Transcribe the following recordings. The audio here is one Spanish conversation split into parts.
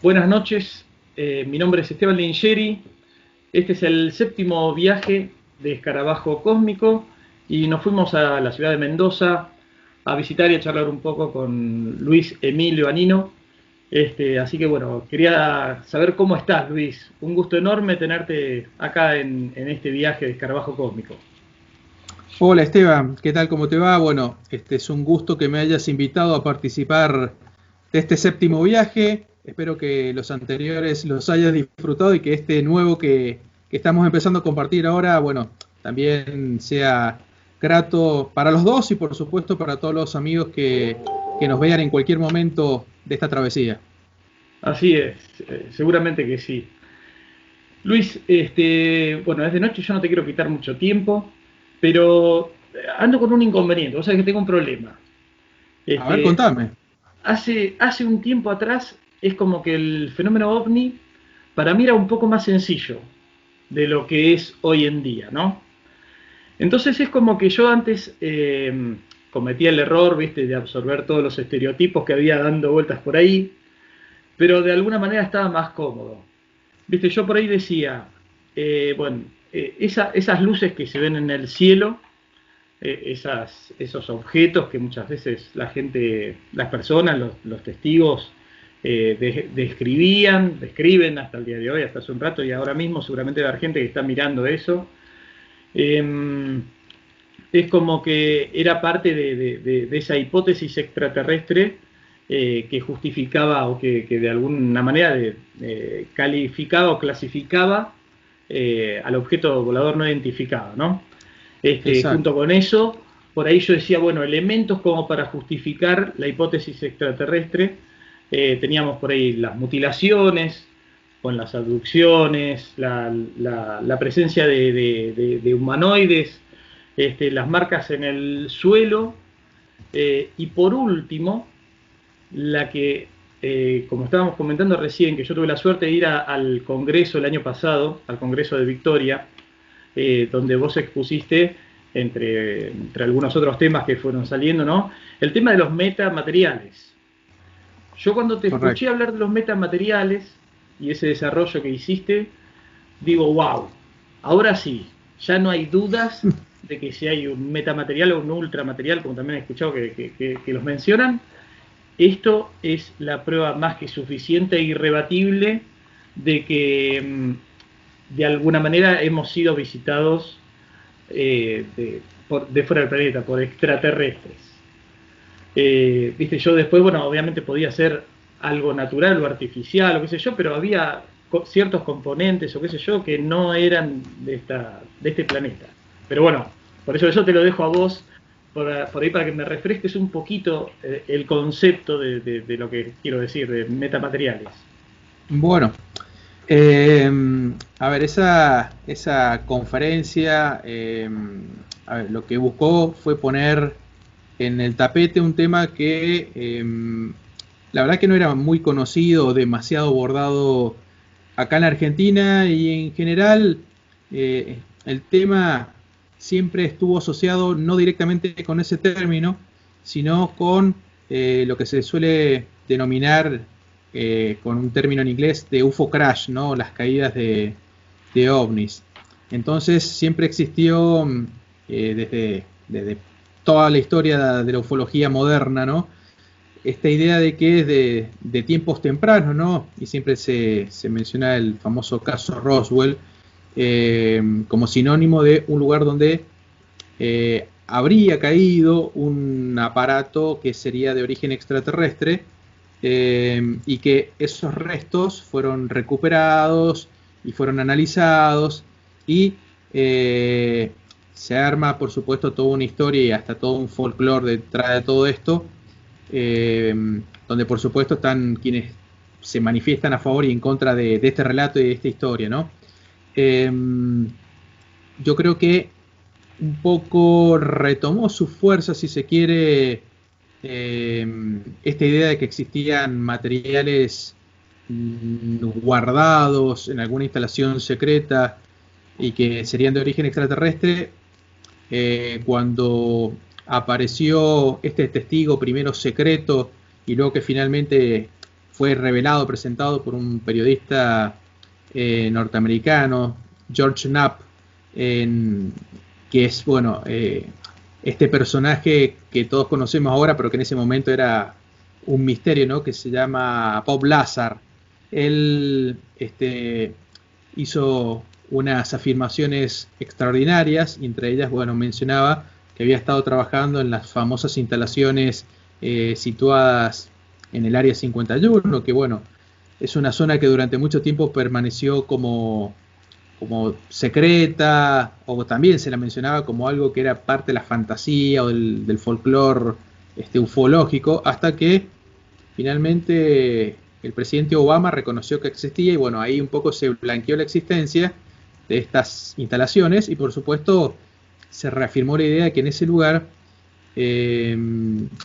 Buenas noches, mi nombre es Esteban Lingeri. Este es el séptimo viaje de Escarabajo Cósmico y nos fuimos a la ciudad de Mendoza a visitar y a charlar un poco con Luis Emilio Anino. Así que bueno, quería saber cómo estás, Luis. Un gusto enorme tenerte acá en este viaje de Escarabajo Cósmico. Hola Esteban, ¿qué tal? ¿Cómo te va? Bueno, es un gusto que me hayas invitado a participar de este séptimo viaje. Espero que los anteriores los hayas disfrutado y que este nuevo que estamos empezando a compartir ahora, bueno, también sea grato para los dos y por supuesto para todos los amigos que nos vean en cualquier momento de esta travesía. Así es, seguramente que sí. Luis, bueno, es de noche, yo no te quiero quitar mucho tiempo, pero ando con un inconveniente, vos sabés que tengo un problema. A ver, Este, contame. hace un tiempo atrás es como que el fenómeno ovni para mí era un poco más sencillo de lo que es hoy en día, ¿no? Entonces es como que yo antes cometía el error, viste, de absorber todos los estereotipos que había dando vueltas por ahí, pero de alguna manera estaba más cómodo. Viste, yo por ahí decía, bueno, esas luces que se ven en el cielo, esos objetos que muchas veces la gente, las personas, los testigos describen hasta el día de hoy, hasta hace un rato, y ahora mismo seguramente va a haber gente que está mirando eso. Eh, es como que era parte de esa hipótesis extraterrestre que justificaba o que de alguna manera calificaba o clasificaba al objeto volador no identificado, ¿no? Junto Exacto. con eso, por ahí yo decía, bueno, elementos como para justificar la hipótesis extraterrestre. Teníamos por ahí las mutilaciones, con las abducciones, la presencia de humanoides, las marcas en el suelo, y por último, la que, como estábamos comentando recién, que yo tuve la suerte de ir al Congreso el año pasado, al Congreso de Victoria, donde vos expusiste, entre algunos otros temas que fueron saliendo, ¿no? El tema de los metamateriales. Yo cuando te escuché Correcto. hablar de los metamateriales y ese desarrollo que hiciste, digo, wow, ahora sí, ya no hay dudas de que si hay un metamaterial o un ultramaterial, como también he escuchado que los mencionan, esto es la prueba más que suficiente e irrebatible de que de alguna manera hemos sido visitados de fuera del planeta, por extraterrestres. Viste, yo después, bueno, obviamente podía ser algo natural o artificial o qué sé yo, pero había ciertos componentes o qué sé yo que no eran de este planeta. Pero bueno, por eso te lo dejo a vos, por ahí para que me refresques un poquito el concepto de lo que quiero decir, de metamateriales. Bueno, a ver, esa conferencia, a ver, lo que buscó fue poner en el tapete un tema que la verdad que no era muy conocido o demasiado abordado acá en la Argentina y en general el tema siempre estuvo asociado no directamente con ese término, sino con lo que se suele denominar con un término en inglés de UFO crash, ¿no? Las caídas de ovnis. Entonces siempre existió desde toda la historia de la ufología moderna, ¿no? Esta idea de que es de tiempos tempranos, ¿no? Y siempre se menciona el famoso caso Roswell como sinónimo de un lugar donde habría caído un aparato que sería de origen extraterrestre y que esos restos fueron recuperados y fueron analizados y se arma por supuesto toda una historia y hasta todo un folclore detrás de todo esto eh, donde por supuesto están quienes se manifiestan a favor y en contra de este relato y de esta historia, ¿no? Eh, yo creo que un poco retomó su fuerza, si se quiere, esta idea de que existían materiales guardados en alguna instalación secreta y que serían de origen extraterrestre, cuando apareció este testigo primero secreto y luego que finalmente fue revelado, presentado por un periodista norteamericano, George Knapp, que es, bueno, este personaje que todos conocemos ahora, pero que en ese momento era un misterio, ¿no? Que se llama Bob Lazar. Él hizo unas afirmaciones extraordinarias, y entre ellas, bueno, mencionaba que había estado trabajando en las famosas instalaciones situadas en el Área 51, que bueno, es una zona que durante mucho tiempo permaneció como secreta, o también se la mencionaba como algo que era parte de la fantasía o del folclore ufológico, hasta que finalmente el presidente Obama reconoció que existía, y bueno, ahí un poco se blanqueó la existencia de estas instalaciones, y por supuesto se reafirmó la idea de que en ese lugar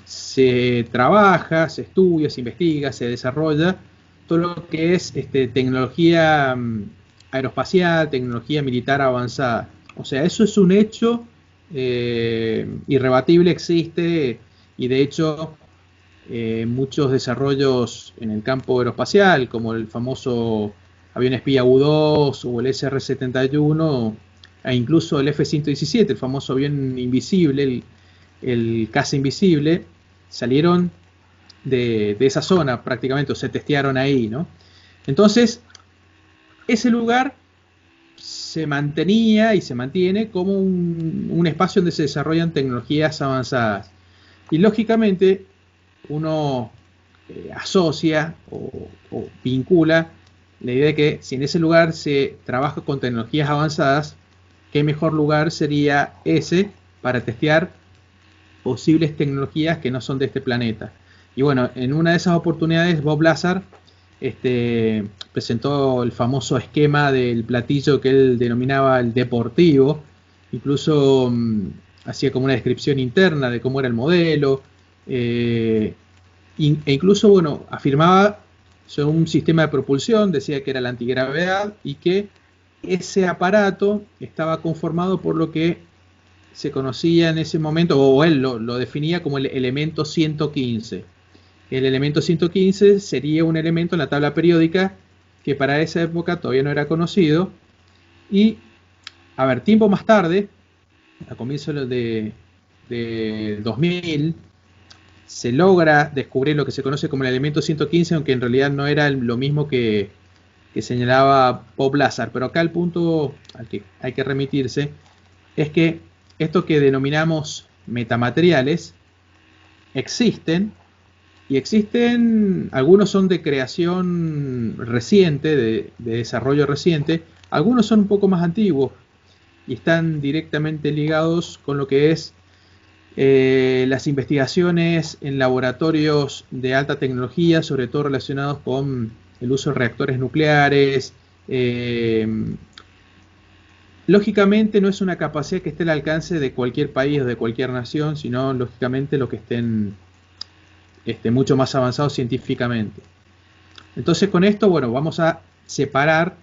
se trabaja, se estudia, se investiga, se desarrolla todo lo que es tecnología aeroespacial, tecnología militar avanzada. O sea, eso es un hecho irrebatible, existe, y de hecho muchos desarrollos en el campo aeroespacial, como el famoso avión espía U-2 o el SR-71, e incluso el F-117, el famoso avión invisible, el caza invisible, salieron de esa zona prácticamente, o se testearon ahí, ¿no? Entonces, ese lugar se mantenía y se mantiene como un espacio donde se desarrollan tecnologías avanzadas. Y lógicamente uno asocia o vincula la idea de que si en ese lugar se trabaja con tecnologías avanzadas, qué mejor lugar sería ese para testear posibles tecnologías que no son de este planeta. Y bueno, en una de esas oportunidades Bob Lazar presentó el famoso esquema del platillo que él denominaba el deportivo. Incluso hacía como una descripción interna de cómo era el modelo, e incluso, bueno, afirmaba sobre un sistema de propulsión, decía que era la antigravedad, y que ese aparato estaba conformado por lo que se conocía en ese momento, o él lo definía como el elemento 115. El elemento 115 sería un elemento en la tabla periódica que para esa época todavía no era conocido. Y, a ver, tiempo más tarde, a comienzos de 2000, se logra descubrir lo que se conoce como el elemento 115, aunque en realidad no era lo mismo que señalaba Bob Lazar. Pero acá el punto al que hay que remitirse es que esto que denominamos metamateriales existen, y existen, algunos son de creación reciente, de desarrollo reciente, algunos son un poco más antiguos y están directamente ligados con lo que es las investigaciones en laboratorios de alta tecnología, sobre todo relacionados con el uso de reactores nucleares. Lógicamente no es una capacidad que esté al alcance de cualquier país o de cualquier nación, sino lógicamente los que estén mucho más avanzados científicamente. Entonces con esto, bueno, vamos a separar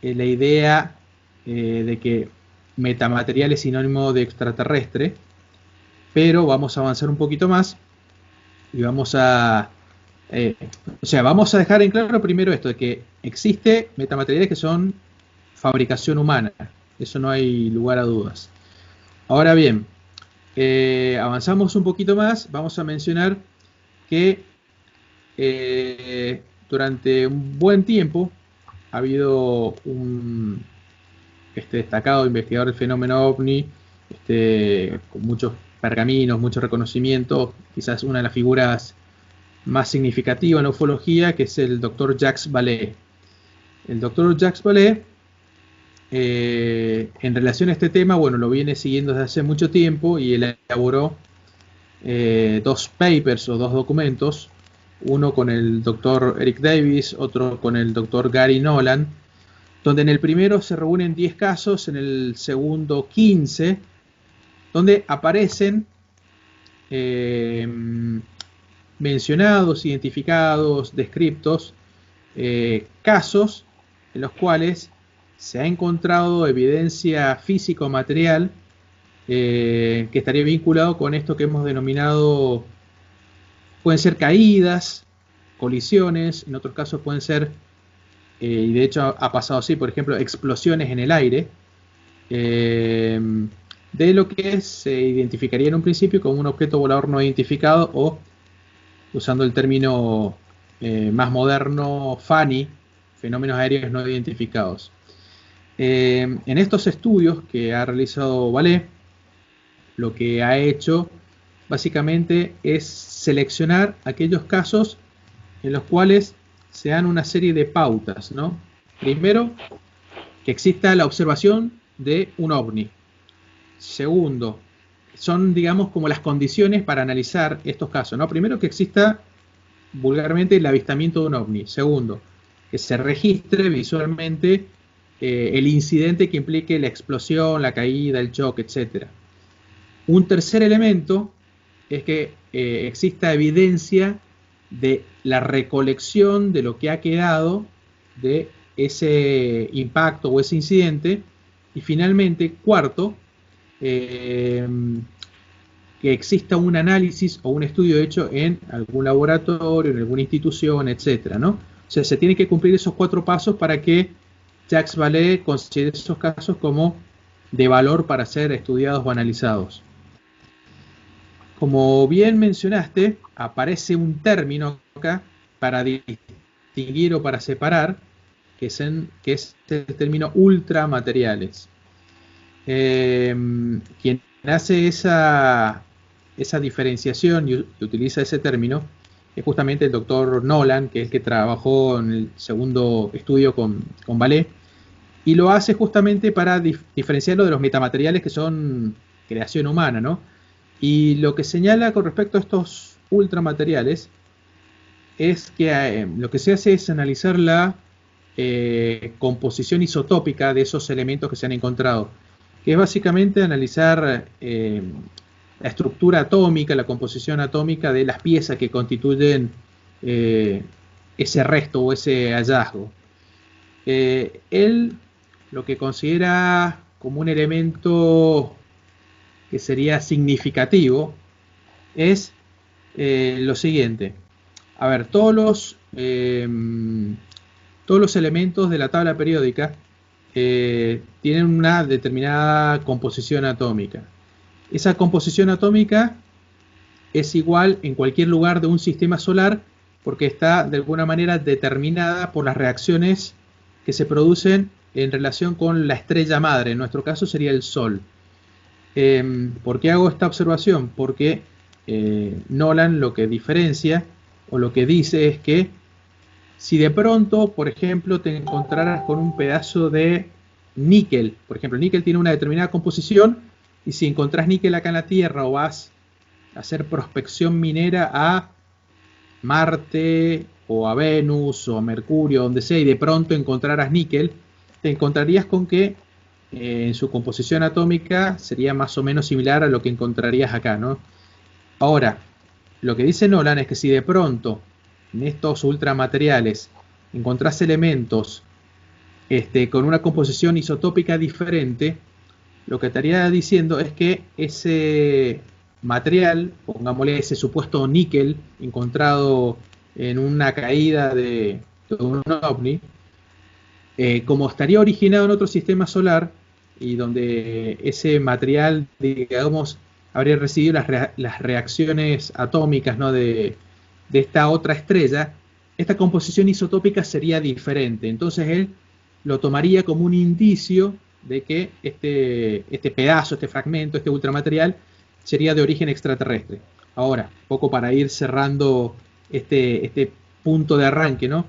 la idea de que metamaterial es sinónimo de extraterrestre, pero vamos a avanzar un poquito más y vamos a vamos a dejar en claro primero esto, de que existe metamateriales que son fabricación humana, eso no hay lugar a dudas. Ahora bien, avanzamos un poquito más, vamos a mencionar que durante un buen tiempo ha habido un destacado investigador del fenómeno OVNI, con muchos pergaminos, mucho reconocimiento, quizás una de las figuras más significativas en la ufología, que es el doctor Jacques Vallée. El doctor Jacques Vallée, en relación a este tema, bueno, lo viene siguiendo desde hace mucho tiempo, y él elaboró dos papers o dos documentos, uno con el doctor Eric Davis, otro con el doctor Gary Nolan, donde en el primero se reúnen 10 casos, en el segundo 15, donde aparecen mencionados, identificados, descriptos, casos en los cuales se ha encontrado evidencia físico-material que estaría vinculado con esto que hemos denominado, pueden ser caídas, colisiones, en otros casos pueden ser, y de hecho ha pasado así, por ejemplo, explosiones en el aire, de lo que se identificaría en un principio como un objeto volador no identificado, o, usando el término más moderno, FANI, fenómenos aéreos no identificados. En estos estudios que ha realizado Vallée, lo que ha hecho básicamente es seleccionar aquellos casos en los cuales se dan una serie de pautas, ¿no? Primero, que exista la observación de un ovni. Segundo, son, digamos, como las condiciones para analizar estos casos, ¿no? Primero, que exista vulgarmente el avistamiento de un ovni. Segundo, que se registre visualmente el incidente que implique la explosión, la caída, el choque, etc. Un tercer elemento es que exista evidencia de la recolección de lo que ha quedado de ese impacto o ese incidente. Y finalmente, cuarto, que exista un análisis o un estudio hecho en algún laboratorio, en alguna institución, etcétera, ¿no? O sea, se tienen que cumplir esos 4 pasos para que Jacques Vallée considere esos casos como de valor para ser estudiados o analizados. Como bien mencionaste, aparece un término acá para distinguir o para separar, que es el término ultramateriales. Quien hace esa diferenciación y utiliza ese término es justamente el doctor Nolan, que es el que trabajó en el segundo estudio con Vallée, y lo hace justamente para diferenciarlo de los metamateriales, que son creación humana, ¿no? Y lo que señala con respecto a estos ultramateriales es que lo que se hace es analizar la composición isotópica de esos elementos que se han encontrado, que es básicamente analizar la estructura atómica, la composición atómica de las piezas que constituyen ese resto o ese hallazgo. Él lo que considera como un elemento que sería significativo es lo siguiente. A ver, todos los elementos de la tabla periódica tienen una determinada composición atómica. Esa composición atómica es igual en cualquier lugar de un sistema solar, porque está de alguna manera determinada por las reacciones que se producen en relación con la estrella madre. En nuestro caso sería el Sol. ¿Por qué hago esta observación? Porque Nolan lo que diferencia o lo que dice es que si de pronto, por ejemplo, te encontraras con un pedazo de níquel, por ejemplo, el níquel tiene una determinada composición, y si encontrás níquel acá en la Tierra o vas a hacer prospección minera a Marte o a Venus o a Mercurio, donde sea, y de pronto encontraras níquel, te encontrarías con que en su composición atómica sería más o menos similar a lo que encontrarías acá, ¿no? Ahora, lo que dice Nolan es que si de pronto en estos ultramateriales encontrás elementos con una composición isotópica diferente, lo que estaría diciendo es que ese material, pongámosle ese supuesto níquel encontrado en una caída de un ovni, como estaría originado en otro sistema solar y donde ese material, digamos, habría recibido las reacciones atómicas, ¿no?, de esta otra estrella, esta composición isotópica sería diferente. Entonces él lo tomaría como un indicio de que este pedazo, este fragmento, este ultramaterial sería de origen extraterrestre. Ahora, poco para ir cerrando este punto de arranque, ¿no?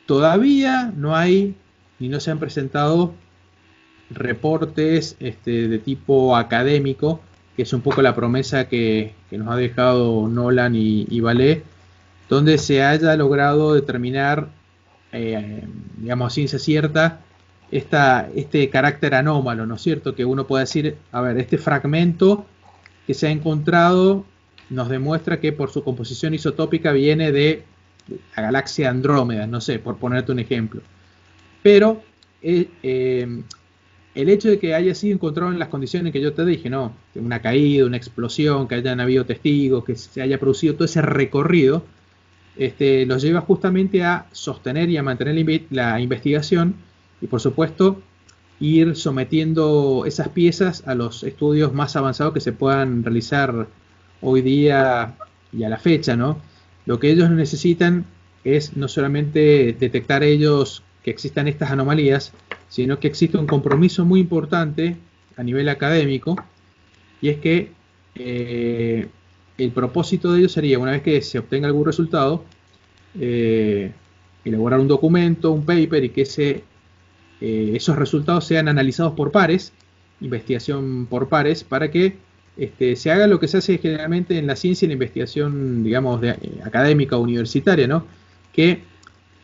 Todavía no hay ni no se han presentado reportes de tipo académico, que es un poco la promesa que nos ha dejado Nolan y Vallée, donde se haya logrado determinar, digamos a ciencia cierta, este carácter anómalo, ¿no es cierto? Que uno puede decir, a ver, este fragmento que se ha encontrado nos demuestra que por su composición isotópica viene de la galaxia Andrómeda, no sé, por ponerte un ejemplo. Pero el hecho de que haya sido encontrado en las condiciones que yo te dije, ¿no? Una caída, una explosión, que hayan habido testigos, que se haya producido todo ese recorrido, los lleva justamente a sostener y a mantener la investigación y, por supuesto, ir sometiendo esas piezas a los estudios más avanzados que se puedan realizar hoy día y a la fecha, ¿no? Lo que ellos necesitan es no solamente detectar ellos que existan estas anomalías, sino que existe un compromiso muy importante a nivel académico, y es que el propósito de ellos sería, una vez que se obtenga algún resultado, elaborar un documento, un paper, y que esos resultados sean analizados por pares, investigación por pares, para que se haga lo que se hace generalmente en la ciencia y la investigación, digamos, académica o universitaria, ¿no? Que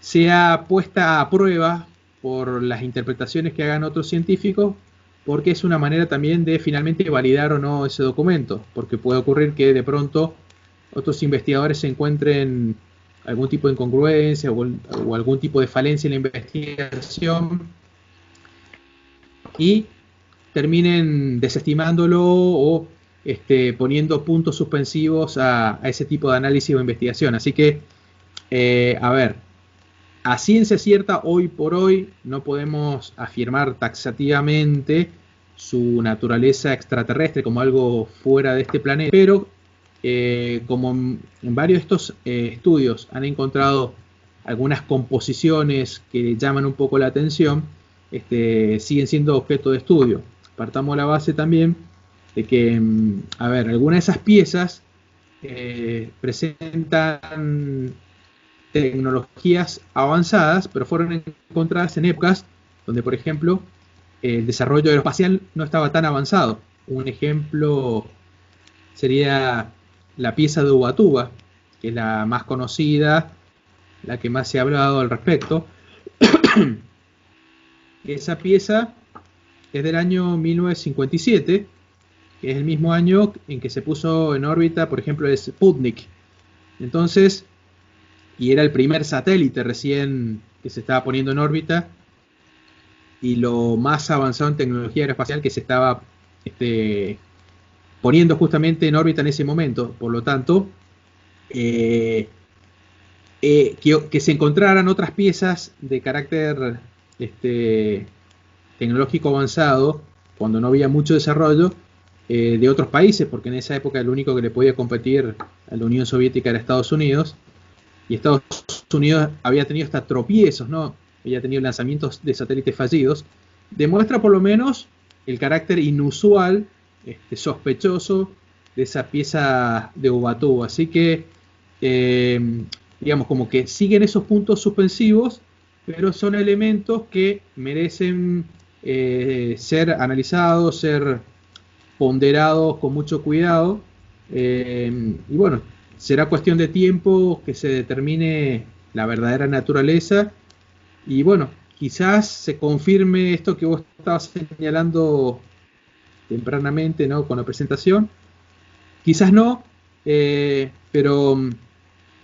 sea puesta a prueba por las interpretaciones que hagan otros científicos, porque es una manera también de finalmente validar o no ese documento, porque puede ocurrir que de pronto otros investigadores se encuentren algún tipo de incongruencia o algún tipo de falencia en la investigación y terminen desestimándolo o poniendo puntos suspensivos a ese tipo de análisis o investigación. Así que, a ver, a ciencia cierta, hoy por hoy, no podemos afirmar taxativamente su naturaleza extraterrestre como algo fuera de este planeta, pero como en varios de estos estudios han encontrado algunas composiciones que llaman un poco la atención, siguen siendo objeto de estudio. Partamos de la base también de que, a ver, algunas de esas piezas presentan tecnologías avanzadas, pero fueron encontradas en épocas donde, por ejemplo, el desarrollo aeroespacial no estaba tan avanzado. Un ejemplo sería la pieza de Ubatuba, que es la más conocida, la que más se ha hablado al respecto. Esa pieza es del año 1957, que es el mismo año en que se puso en órbita, por ejemplo, el Sputnik. Entonces, y era el primer satélite recién que se estaba poniendo en órbita y lo más avanzado en tecnología aeroespacial que se estaba poniendo justamente en órbita en ese momento. Por lo tanto, que se encontraran otras piezas de carácter tecnológico avanzado, cuando no había mucho desarrollo, de otros países, porque en esa época el único que le podía competir a la Unión Soviética era Estados Unidos, y Estados Unidos había tenido hasta tropiezos, ¿no? Había tenido lanzamientos de satélites fallidos. Demuestra por lo menos el carácter inusual, sospechoso de esa pieza de Ubatuba. Así que, digamos, como que siguen esos puntos suspensivos, pero son elementos que merecen ser analizados, ser ponderados con mucho cuidado. Y bueno, será cuestión de tiempo que se determine la verdadera naturaleza. Y bueno, quizás se confirme esto que vos estabas señalando tempranamente, ¿no? Con la presentación. Quizás no, pero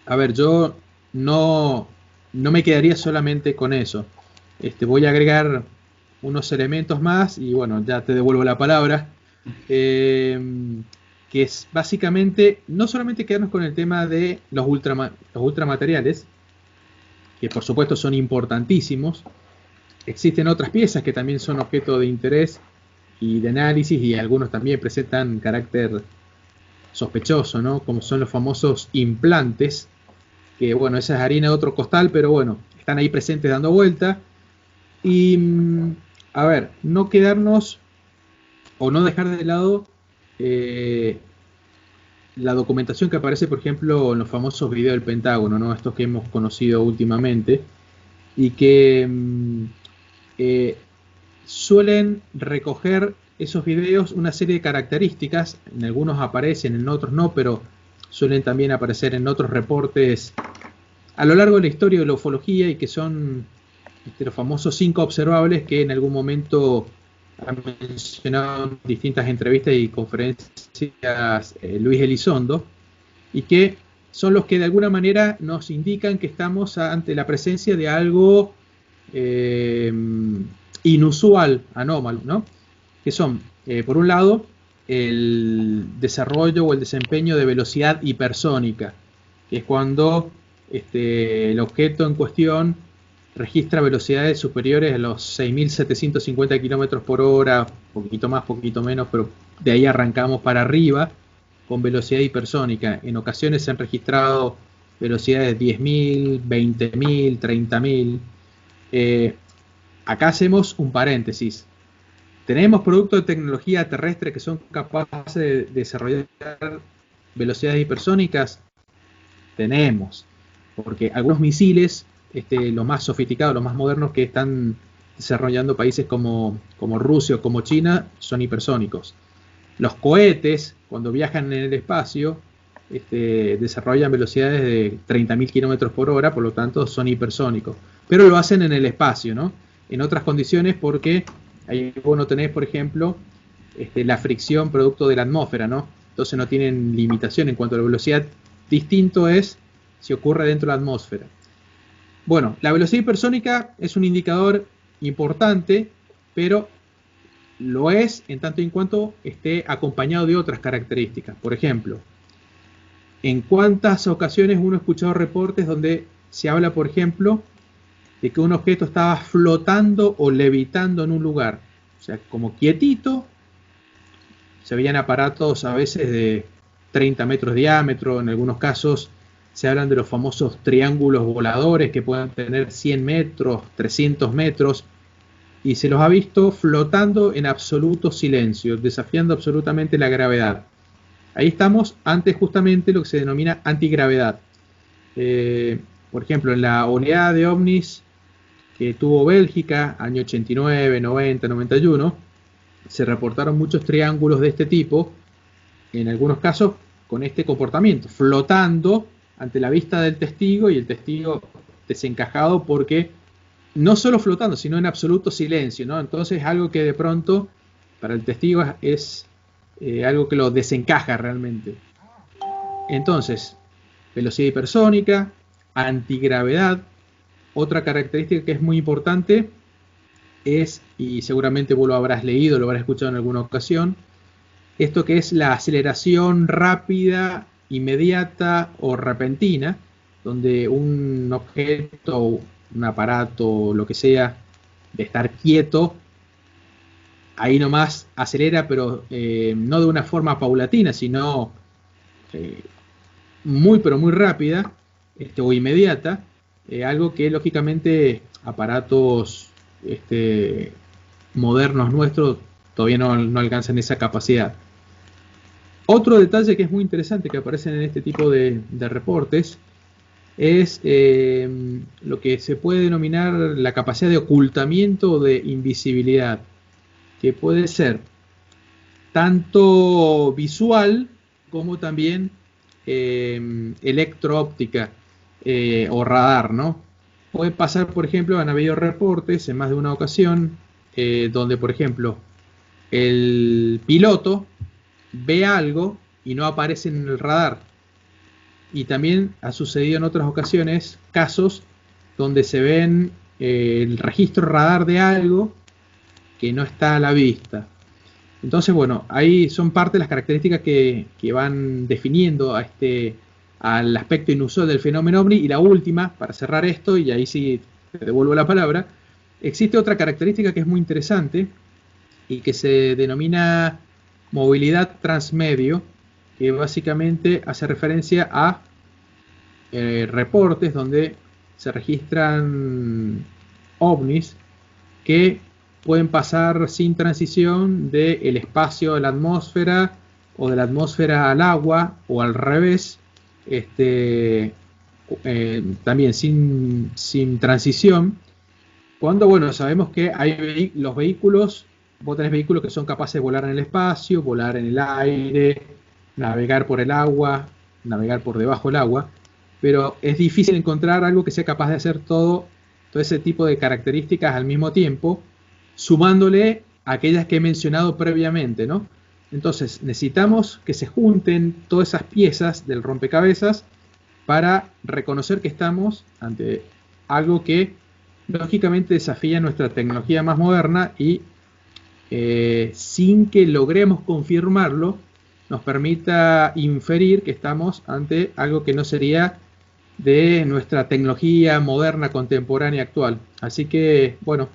a ver, yo no me quedaría solamente con eso. Voy a agregar unos elementos más y bueno, ya te devuelvo la palabra. Que es básicamente no solamente quedarnos con el tema de los ultramateriales, que por supuesto son importantísimos. Existen otras piezas que también son objeto de interés y de análisis, y algunos también presentan carácter sospechoso, ¿no? Como son los famosos implantes, que bueno, esa es harina de otro costal, pero bueno, están ahí presentes dando vuelta. Y a ver, no quedarnos o no dejar de lado la documentación que aparece, por ejemplo, en los famosos videos del Pentágono, ¿no? Estos que hemos conocido últimamente, y que suelen recoger esos videos una serie de características. En algunos aparecen, en otros no, pero suelen también aparecer en otros reportes a lo largo de la historia de la ufología, y que son los famosos 5 observables que en algún momento ha mencionado en distintas entrevistas y conferencias Luis Elizondo, y que son los que de alguna manera nos indican que estamos ante la presencia de algo inusual, anómalo, ¿no? Que son, por un lado, el desarrollo o el desempeño de velocidad hipersónica, que es cuando el objeto en cuestión registra velocidades superiores a los 6.750 km por hora, poquito más, poquito menos, pero de ahí arrancamos para arriba con velocidad hipersónica. En ocasiones se han registrado velocidades de 10.000, 20.000, 30.000. Acá hacemos un paréntesis. ¿Tenemos productos de tecnología terrestre que son capaces de desarrollar velocidades hipersónicas? Tenemos, porque algunos misiles, los más sofisticados, los más modernos que están desarrollando países como Rusia o como China, son hipersónicos. Los cohetes, cuando viajan en el espacio, desarrollan velocidades de 30.000 km por hora, por lo tanto son hipersónicos. Pero lo hacen en el espacio, ¿no? En otras condiciones, porque ahí vos no tenés, por ejemplo, la fricción producto de la atmósfera, ¿no? Entonces no tienen limitación en cuanto a la velocidad. Distinto es si ocurre dentro de la atmósfera. Bueno, la velocidad hipersónica es un indicador importante, pero lo es en tanto y en cuanto esté acompañado de otras características. Por ejemplo, ¿en cuántas ocasiones uno ha escuchado reportes donde se habla, por ejemplo, de que un objeto estaba flotando o levitando en un lugar? O sea, como quietito, se veían aparatos a veces de 30 metros de diámetro, en algunos casos se hablan de los famosos triángulos voladores que pueden tener 100 metros, 300 metros, y se los ha visto flotando en absoluto silencio, desafiando absolutamente la gravedad. Ahí estamos ante justamente lo que se denomina antigravedad. Por ejemplo, en la oleada de ovnis que tuvo Bélgica, año 89, 90, 91, se reportaron muchos triángulos de este tipo, en algunos casos con este comportamiento, flotando ante la vista del testigo y el testigo desencajado porque no solo flotando, sino en absoluto silencio, ¿no? Entonces algo que de pronto para el testigo es algo que lo desencaja realmente. Entonces, velocidad hipersónica, antigravedad. Otra característica que es muy importante es, y seguramente vos lo habrás leído, lo habrás escuchado en alguna ocasión, esto que es la aceleración rápida, inmediata o repentina, donde un objeto, un aparato, lo que sea, de estar quieto, ahí nomás acelera, pero no de una forma paulatina, sino muy pero muy rápida o inmediata, algo que lógicamente aparatos modernos nuestros todavía no alcanzan esa capacidad. Otro detalle que es muy interesante que aparece en este tipo de reportes es lo que se puede denominar la capacidad de ocultamiento o de invisibilidad, que puede ser tanto visual como también electro-óptica o radar, ¿no? Puede pasar, por ejemplo, han habido reportes en más de una ocasión donde, por ejemplo, el piloto ve algo y no aparece en el radar. Y también ha sucedido en otras ocasiones casos donde se ven el registro radar de algo que no está a la vista. Entonces, bueno, ahí son parte de las características que van definiendo al aspecto inusual del fenómeno OVNI. Y la última, para cerrar esto, y ahí sí te devuelvo la palabra, existe otra característica que es muy interesante y que se denomina movilidad transmedio, que básicamente hace referencia a reportes donde se registran ovnis que pueden pasar sin transición del espacio a la atmósfera o de la atmósfera al agua o al revés, también sin transición, cuando, bueno, sabemos que hay los vehículos, vos tenés vehículos que son capaces de volar en el espacio, volar en el aire, navegar por el agua, navegar por debajo del agua, pero es difícil encontrar algo que sea capaz de hacer todo ese tipo de características al mismo tiempo, sumándole aquellas que he mencionado previamente, ¿no? Entonces necesitamos que se junten todas esas piezas del rompecabezas para reconocer que estamos ante algo que lógicamente desafía nuestra tecnología más moderna y sin que logremos confirmarlo, nos permita inferir que estamos ante algo que no sería de nuestra tecnología moderna, contemporánea, actual. Así que, bueno,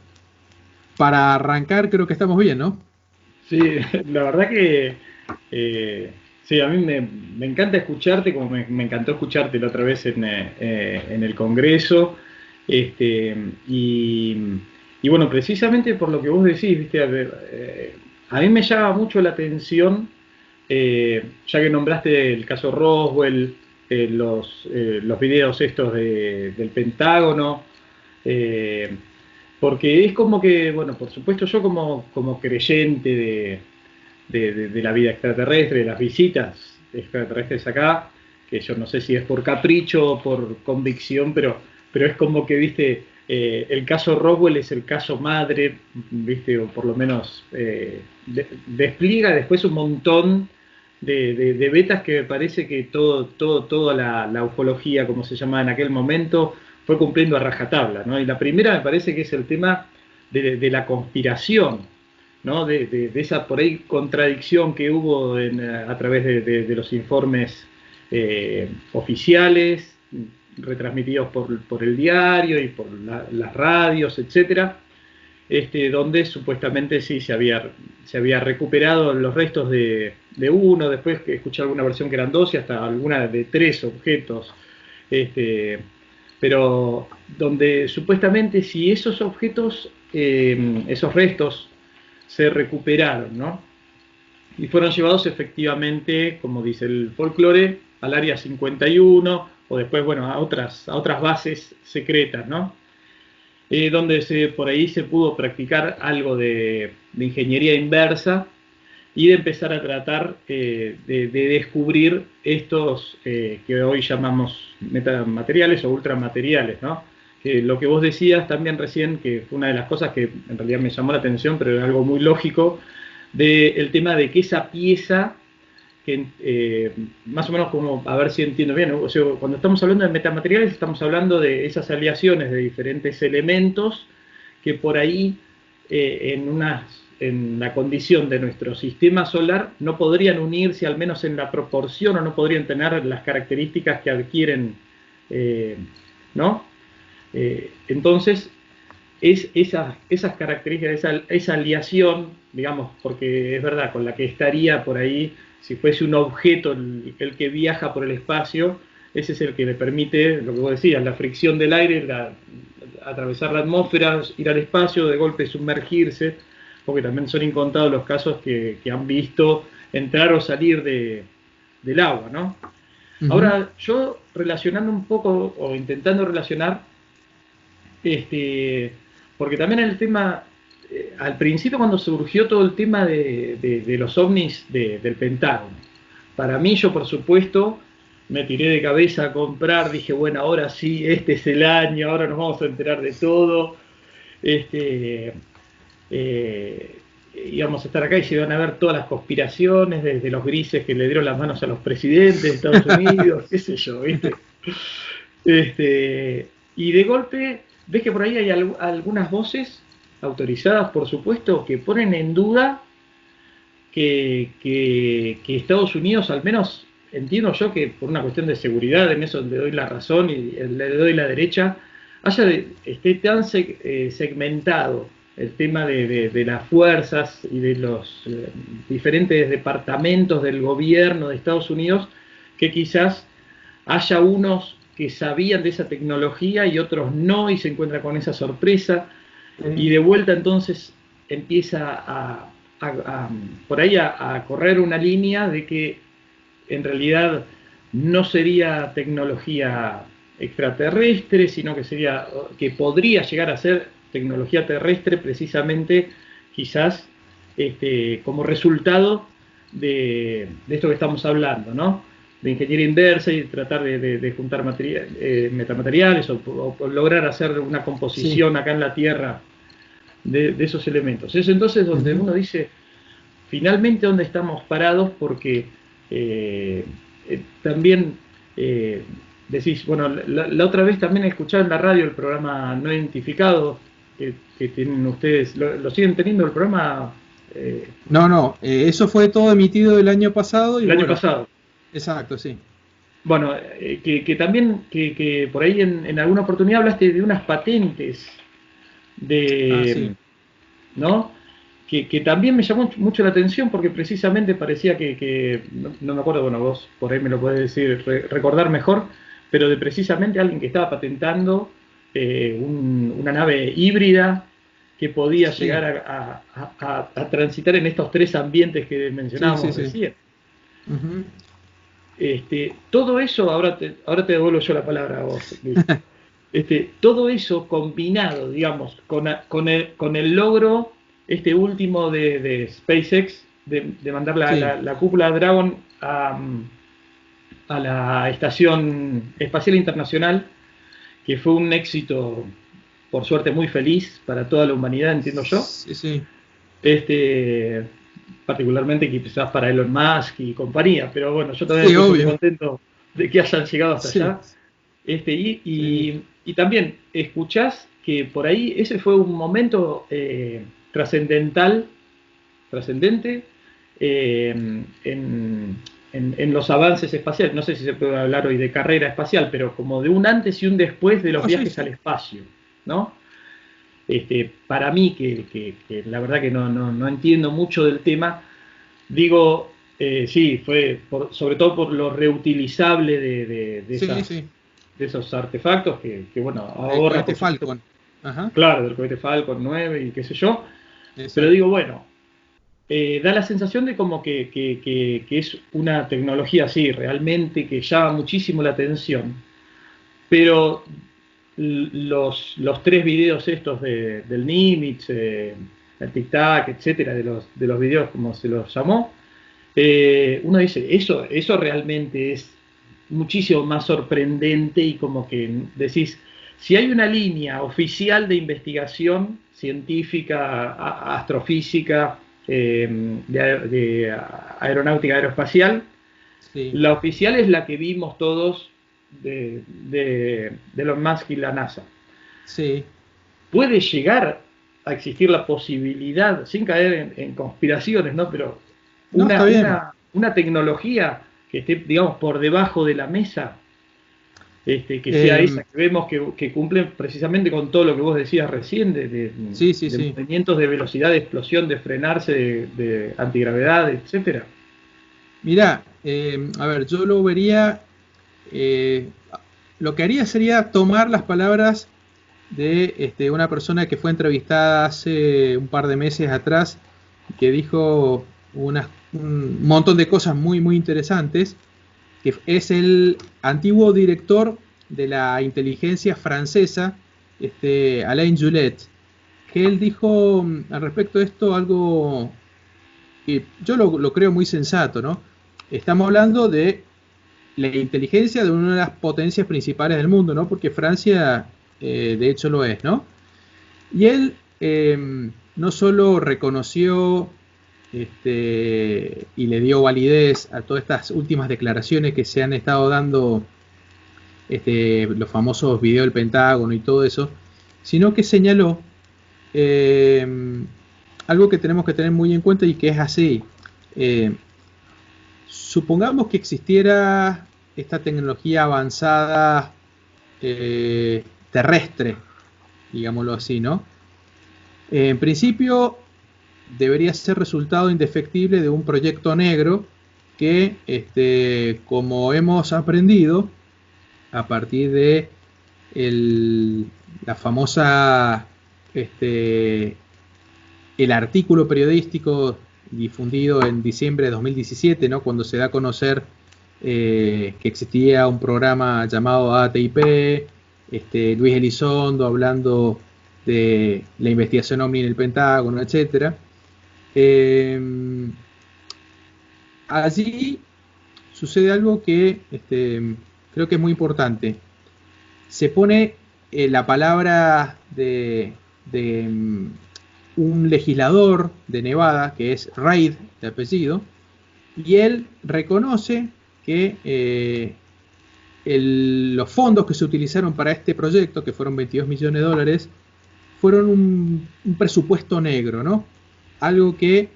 para arrancar creo que estamos bien, ¿no? Sí, la verdad que sí, a mí me encanta escucharte, como me encantó escucharte la otra vez en el Congreso. Este, y, y bueno, precisamente por lo que vos decís, ¿viste? A mí me llama mucho la atención, ya que nombraste el caso Roswell, los videos estos del Pentágono. eh, Porque es como que, bueno, por supuesto yo como creyente de la vida extraterrestre, de las visitas extraterrestres acá, que yo no sé si es por capricho o por convicción, pero es como que, viste, el caso Roswell es el caso madre, viste, o por lo menos despliega después un montón de betas que me parece que toda la ufología, como se llamaba en aquel momento, fue cumpliendo a rajatabla, ¿no? Y la primera me parece que es el tema de la conspiración, ¿no? De esa por ahí contradicción que hubo a través de los informes oficiales, retransmitidos por el diario y por las radios, etcétera, donde supuestamente sí se había recuperado los restos de uno, después que escuché alguna versión que eran dos y hasta alguna de tres objetos, este, pero donde supuestamente si esos objetos, esos restos se recuperaron, ¿no? Y fueron llevados efectivamente, como dice el folclore, al área 51 o después, bueno, a otras bases secretas, ¿no? Donde por ahí se pudo practicar algo de ingeniería inversa y de empezar a tratar de descubrir estos que hoy llamamos metamateriales o ultramateriales, ¿no? Que lo que vos decías también recién, que fue una de las cosas que en realidad me llamó la atención, pero es algo muy lógico, del tema de que esa pieza, que más o menos como, a ver si entiendo bien, ¿no? O sea, cuando estamos hablando de metamateriales estamos hablando de esas aleaciones de diferentes elementos que por ahí en la condición de nuestro sistema solar no podrían unirse al menos en la proporción o no podrían tener las características que adquieren, ¿no? Entonces, esas características, esa aliación, digamos, porque es verdad, con la que estaría por ahí, si fuese un objeto el que viaja por el espacio, ese es el que le permite, lo que vos decías, la fricción del aire, atravesar la atmósfera, ir al espacio, de golpe sumergirse, porque también son incontados los casos que han visto entrar o salir del agua, ¿no? Ujú. Ahora, yo relacionando un poco, o intentando relacionar, este, porque también el tema, al principio cuando surgió todo el tema de los ovnis del Pentágono, para mí yo por supuesto me tiré de cabeza a comprar, dije, bueno, ahora sí, este es el año, ahora nos vamos a enterar de todo, este, eh, íbamos a estar acá y se iban a ver todas las conspiraciones, desde los grises que le dieron las manos a los presidentes de Estados Unidos, qué sé yo, ¿viste? Y de golpe, ves que por ahí hay algunas voces autorizadas, por supuesto, que ponen en duda que Estados Unidos, al menos entiendo yo que por una cuestión de seguridad, en eso le doy la razón y le doy la derecha, esté tan segmentado el tema de las fuerzas y de los diferentes departamentos del gobierno de Estados Unidos, que quizás haya unos que sabían de esa tecnología y otros no, y se encuentra con esa sorpresa, y de vuelta entonces empieza por ahí a correr una línea de que en realidad no sería tecnología extraterrestre, sino que podría llegar a ser tecnología terrestre precisamente quizás como resultado de esto que estamos hablando, ¿no? De ingeniería inversa y tratar de juntar metamateriales o lograr hacer una Sí. composición acá en la Tierra de esos elementos. Es entonces donde Ujú. uno dice, finalmente, dónde estamos parados, porque también, eh, decís, bueno, la otra vez también escuchaba en la radio el programa No Identificado, que tienen ustedes, ¿lo siguen teniendo el programa? No, eso fue todo emitido el año pasado y El año bueno, pasado. exacto, sí. Bueno, que también, que por ahí en alguna oportunidad hablaste de unas patentes Ah, sí. ¿no? Que también me llamó mucho la atención porque precisamente parecía no me acuerdo, bueno, vos por ahí me lo podés decir, recordar mejor, pero de precisamente alguien que estaba patentando una nave híbrida que podía Sí, llegar a transitar en estos tres ambientes que sí, mencionábamos sí. recién. Ujú. Todo eso, ahora te devuelvo yo la palabra a vos, Luis. Todo eso combinado, digamos, con el logro, último de SpaceX, de mandar Sí, la cúpula Dragon a la Estación Espacial Internacional, que fue un éxito, por suerte, muy feliz para toda la humanidad, entiendo yo. sí, sí. Este, Particularmente quizás para Elon Musk y compañía, pero bueno, yo también me Sí, puse muy obvio. contento de que hayan llegado hasta Sí, allá. sí, Y también escuchás que por ahí ese fue un momento trascendente eh, en los avances espaciales. No sé si se puede hablar hoy de carrera espacial, pero como de un antes y un después de los no, sí, viajes al sí. espacio, ¿no? Para mí, que la verdad que no entiendo mucho del tema, digo, sí, fue sobre todo por lo reutilizable Sí, sí. de esos artefactos que, bueno, Del ahorra, cohete por supuesto, Falcon. Ajá, claro, del cohete Falcon 9 y qué sé yo, pero exacto. digo, bueno, da la sensación de como que es una tecnología así, realmente, que llama muchísimo la atención, pero los tres videos estos del Nimitz, el Tic Tac, etcétera, de los videos como se los llamó, uno dice, eso realmente es muchísimo más sorprendente y como que decís, si hay una línea oficial de investigación científica, astrofísica, de aeronáutica aeroespacial, Sí, la oficial es la que vimos todos de Elon Musk y la NASA. sí. Puede llegar a existir la posibilidad, sin caer en conspiraciones, ¿no? Pero No, está bien. una tecnología que esté, digamos, por debajo de la mesa, que sea esa, Em, que vemos que cumple precisamente con todo lo que vos decías recién, sí, sí, de sí. movimientos de velocidad, de explosión, de frenarse, de antigravedad, etcétera. Mirá, a ver, yo lo vería, eh, lo que haría sería tomar las palabras de una persona que fue entrevistada hace un par de meses atrás y que dijo un montón de cosas muy, muy interesantes, que es el antiguo director de la inteligencia francesa, Alain Julet, que él dijo al respecto de esto algo que yo lo creo muy sensato, ¿no? Estamos hablando de la inteligencia de una de las potencias principales del mundo, ¿no? Porque Francia, de hecho, lo es, ¿no? Y él no solo reconoció y le dio validez a todas estas últimas declaraciones que se han estado dando, los famosos videos del Pentágono y todo eso, sino que señaló eh, algo que tenemos que tener muy en cuenta y que es así. Eh, Supongamos que existiera esta tecnología avanzada terrestre, digámoslo así, ¿no? En principio debería ser resultado indefectible de un proyecto negro que, como hemos aprendido a partir de la famosa, este, el artículo periodístico difundido en diciembre de 2017, ¿no? Cuando se da a conocer que existía un programa llamado ATIP, Luis Elizondo hablando de la investigación OVNI en el Pentágono, etcétera. Allí sucede algo que creo que es muy importante. Se pone la palabra de un legislador de Nevada, que es Reid de apellido, y él reconoce que los fondos que se utilizaron para este proyecto, que fueron 22 millones de dólares, fueron un presupuesto negro, ¿no? Algo que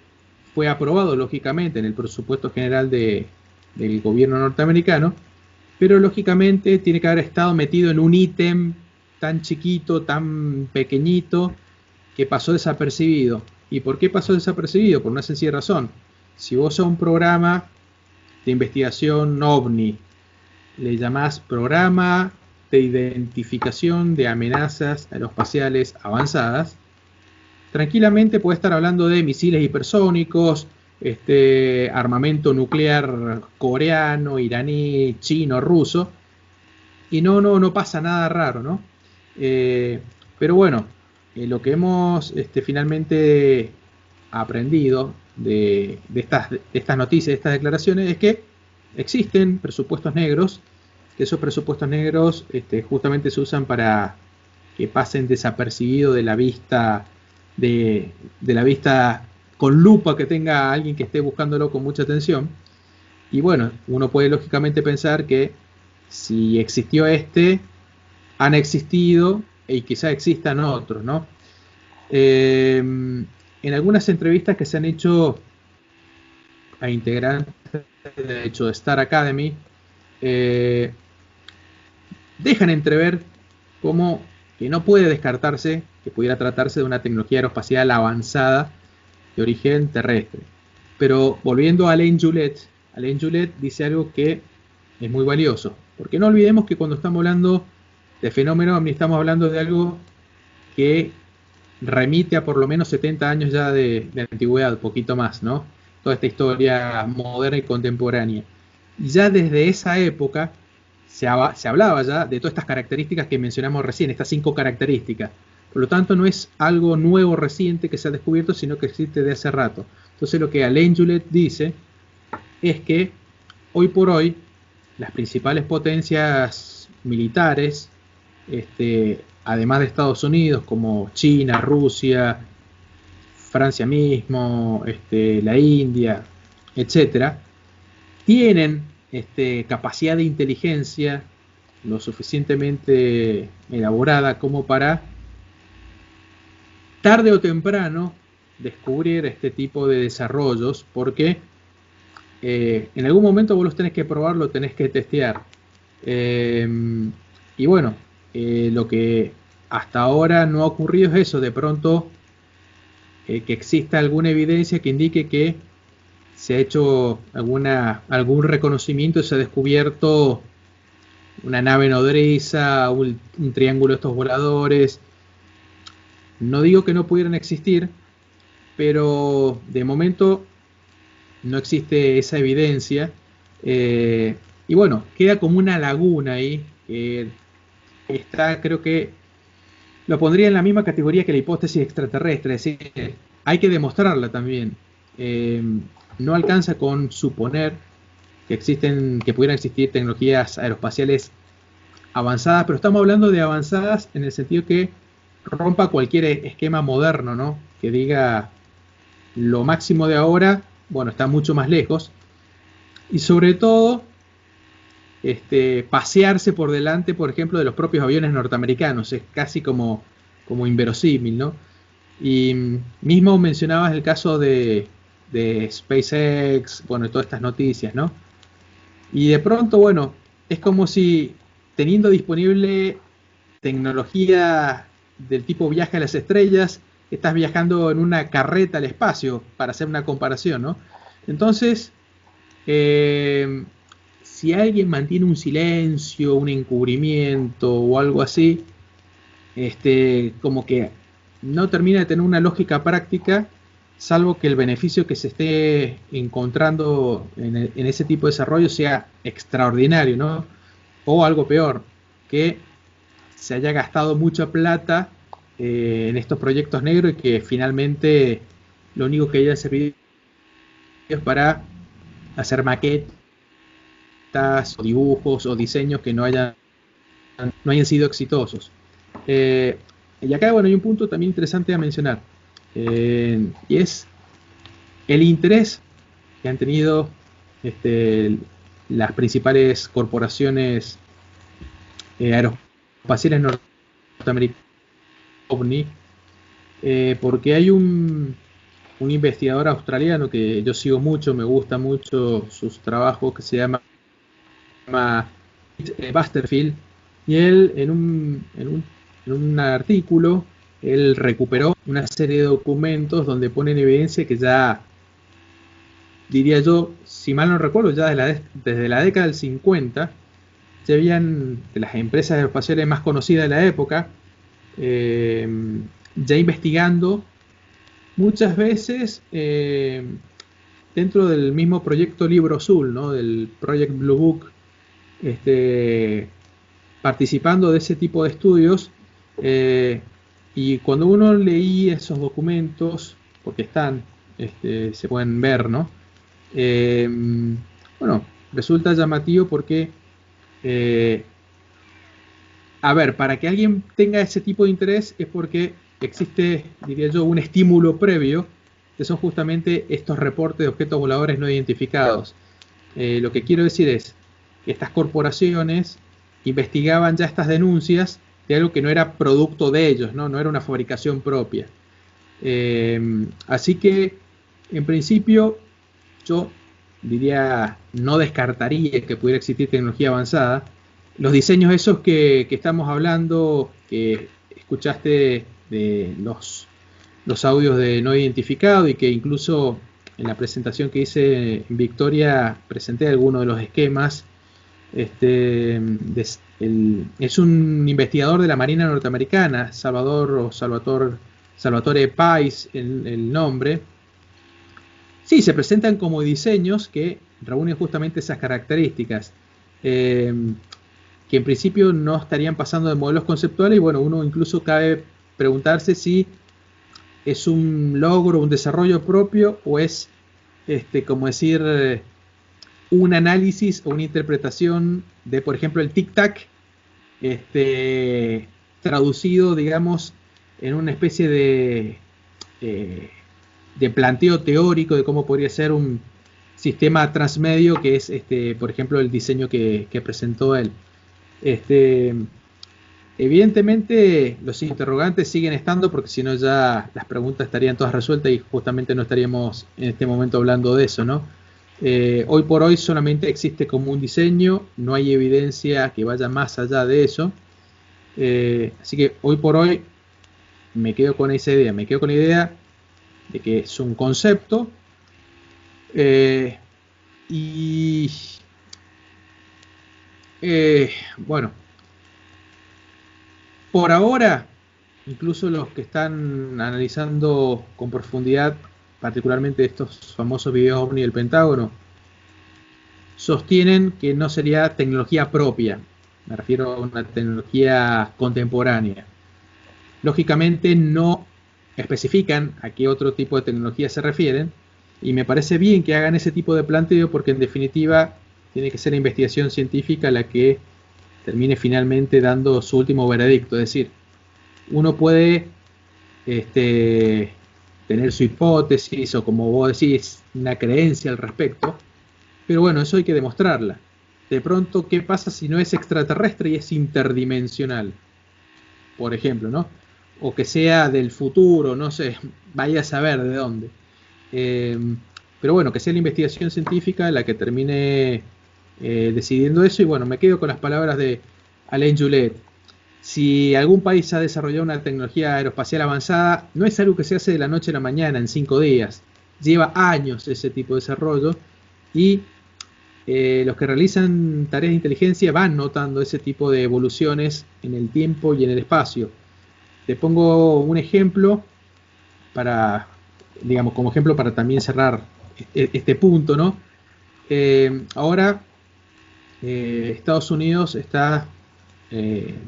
fue aprobado lógicamente en el presupuesto general del gobierno norteamericano, pero lógicamente tiene que haber estado metido en un ítem tan chiquito, tan pequeñito, que pasó desapercibido. ¿Y por qué pasó desapercibido? Por una sencilla razón. Si vos a un programa de investigación OVNI le llamás Programa de Identificación de Amenazas Aeroespaciales Avanzadas, tranquilamente puede estar hablando de misiles hipersónicos, armamento nuclear coreano, iraní, chino, ruso, y no pasa nada raro, ¿no? Pero bueno, lo que hemos finalmente aprendido de estas noticias, de estas declaraciones, es que existen presupuestos negros, que esos presupuestos negros justamente se usan para que pasen desapercibidos de la vista de la vista con lupa que tenga alguien que esté buscándolo con mucha atención. Y bueno, uno puede lógicamente pensar que si existió han existido y quizá existan otros, ¿no? En algunas entrevistas que se han hecho a integrantes de hecho de Star Academy, dejan entrever cómo que no puede descartarse que pudiera tratarse de una tecnología aeroespacial avanzada de origen terrestre. Pero volviendo a Alain Julet dice algo que es muy valioso, porque no olvidemos que cuando estamos hablando de fenómeno OVNI estamos hablando de algo que remite a por lo menos 70 años ya de antigüedad, poquito más, ¿no? Toda esta historia moderna y contemporánea. Y ya desde esa época se hablaba ya de todas estas características que mencionamos recién, estas 5 características. Por lo tanto, no es algo nuevo, reciente que se ha descubierto, sino que existe de hace rato. Entonces, lo que Alain Julet dice es que hoy por hoy las principales potencias militares, además de Estados Unidos, como China, Rusia, Francia mismo, la India, etcétera, tienen capacidad de inteligencia lo suficientemente elaborada como para tarde o temprano descubrir este tipo de desarrollos, porque en algún momento vos los tenés que probar, lo tenés que testear. Y bueno, lo que hasta ahora no ha ocurrido es eso, de pronto que exista alguna evidencia que indique que se ha hecho algún reconocimiento, se ha descubierto una nave nodriza, un triángulo de estos voladores. No digo que no pudieran existir, pero de momento no existe esa evidencia. Y bueno, queda como una laguna ahí, que creo que lo pondría en la misma categoría que la hipótesis extraterrestre, es decir, hay que demostrarla también. No alcanza con suponer que pudieran existir tecnologías aeroespaciales avanzadas, pero estamos hablando de avanzadas en el sentido que rompa cualquier esquema moderno, ¿no? Que diga lo máximo de ahora, bueno, está mucho más lejos, y sobre todo pasearse por delante, por ejemplo, de los propios aviones norteamericanos, es casi como inverosímil, ¿no? Y mismo mencionabas el caso de SpaceX, bueno, todas estas noticias, ¿no? Y de pronto, bueno, es como si teniendo disponible tecnología del tipo viaje a las estrellas, estás viajando en una carreta al espacio, para hacer una comparación, ¿no? Entonces, si alguien mantiene un silencio, un encubrimiento o algo así, como que no termina de tener una lógica práctica, salvo que el beneficio que se esté encontrando en ese tipo de desarrollo sea extraordinario, ¿no? O algo peor, que se haya gastado mucha plata en estos proyectos negros y que finalmente lo único que haya servido es para hacer maquetas o dibujos o diseños que no hayan sido exitosos. Y acá, bueno, hay un punto también interesante a mencionar, y es el interés que han tenido las principales corporaciones aeroespaciales norteamericanos, OVNI, porque hay un investigador australiano que yo sigo mucho, me gusta mucho sus trabajos, que se llama Basterfield, y él en un artículo, él recuperó una serie de documentos donde pone en evidencia que ya, diría yo, si mal no recuerdo, ya desde la década del 50, ya habían de las empresas aeroespaciales más conocidas de la época, ya investigando muchas veces dentro del mismo proyecto Libro Azul, ¿no? Del Project Blue Book, participando de ese tipo de estudios, y cuando uno leía esos documentos, porque se pueden ver, ¿no? Bueno, resulta llamativo porque, a ver, para que alguien tenga ese tipo de interés es porque existe, diría yo, un estímulo previo, que son justamente estos reportes de objetos voladores no identificados. Lo que quiero decir es que estas corporaciones investigaban ya estas denuncias de algo que no era producto de ellos, no era una fabricación propia. Así que, en principio, yo diría, no descartaría que pudiera existir tecnología avanzada. Los diseños esos que estamos hablando, que escuchaste de los audios de no identificado, y que incluso en la presentación que hice en Victoria presenté algunos de los esquemas. Es un investigador de la Marina norteamericana, Salvatore Pais, el nombre. Sí, se presentan como diseños que reúnen justamente esas características, que en principio no estarían pasando de modelos conceptuales, y bueno, uno incluso cabe preguntarse si es un logro, un desarrollo propio, o es, como decir, un análisis o una interpretación de, por ejemplo, el tic-tac, traducido, digamos, en una especie de planteo teórico de cómo podría ser un sistema transmedio, que es, por ejemplo, el diseño que presentó él. Evidentemente los interrogantes siguen estando, porque si no ya las preguntas estarían todas resueltas y justamente no estaríamos en este momento hablando de eso, ¿no? Hoy por hoy solamente existe como un diseño, no hay evidencia que vaya más allá de eso. Así que hoy por hoy me quedo con esa idea, me quedo con la idea de que es un concepto, y bueno, por ahora, incluso los que están analizando con profundidad, particularmente estos famosos videos OVNI del Pentágono, sostienen que no sería tecnología propia, me refiero a una tecnología contemporánea. Lógicamente no especifican a qué otro tipo de tecnología se refieren, y me parece bien que hagan ese tipo de planteo, porque en definitiva tiene que ser la investigación científica la que termine finalmente dando su último veredicto. Es decir, uno puede tener su hipótesis, o como vos decís, una creencia al respecto, pero bueno, eso hay que demostrarla. De pronto, ¿qué pasa si no es extraterrestre y es interdimensional? Por ejemplo, ¿no? O que sea del futuro, no sé, vaya a saber de dónde. Pero bueno, que sea la investigación científica la que termine decidiendo eso. Y bueno, me quedo con las palabras de Alain Julet. Si algún país ha desarrollado una tecnología aeroespacial avanzada, no es algo que se hace de la noche a la mañana, en 5 días. Lleva años ese tipo de desarrollo, y los que realizan tareas de inteligencia van notando ese tipo de evoluciones en el tiempo y en el espacio. Te pongo un ejemplo para, digamos, como ejemplo para también cerrar este punto, ¿no? Ahora Estados Unidos está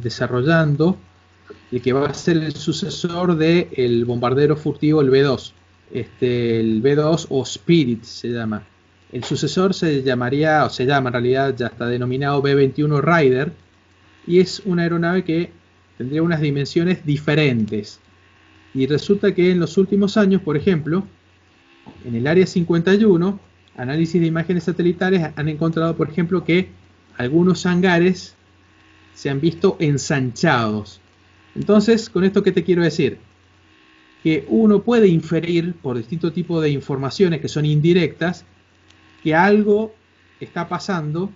desarrollando el que va a ser el sucesor del bombardero furtivo, el B-2. El B-2, o Spirit se llama. El sucesor se llamaría, o se llama en realidad, ya está denominado B-21 Raider, y es una aeronave que tendría unas dimensiones diferentes. Y resulta que en los últimos años, por ejemplo, en el Área 51, análisis de imágenes satelitales han encontrado, por ejemplo, que algunos hangares se han visto ensanchados. Entonces, ¿con esto qué te quiero decir? Que uno puede inferir por distintos tipos de informaciones que son indirectas que algo está pasando,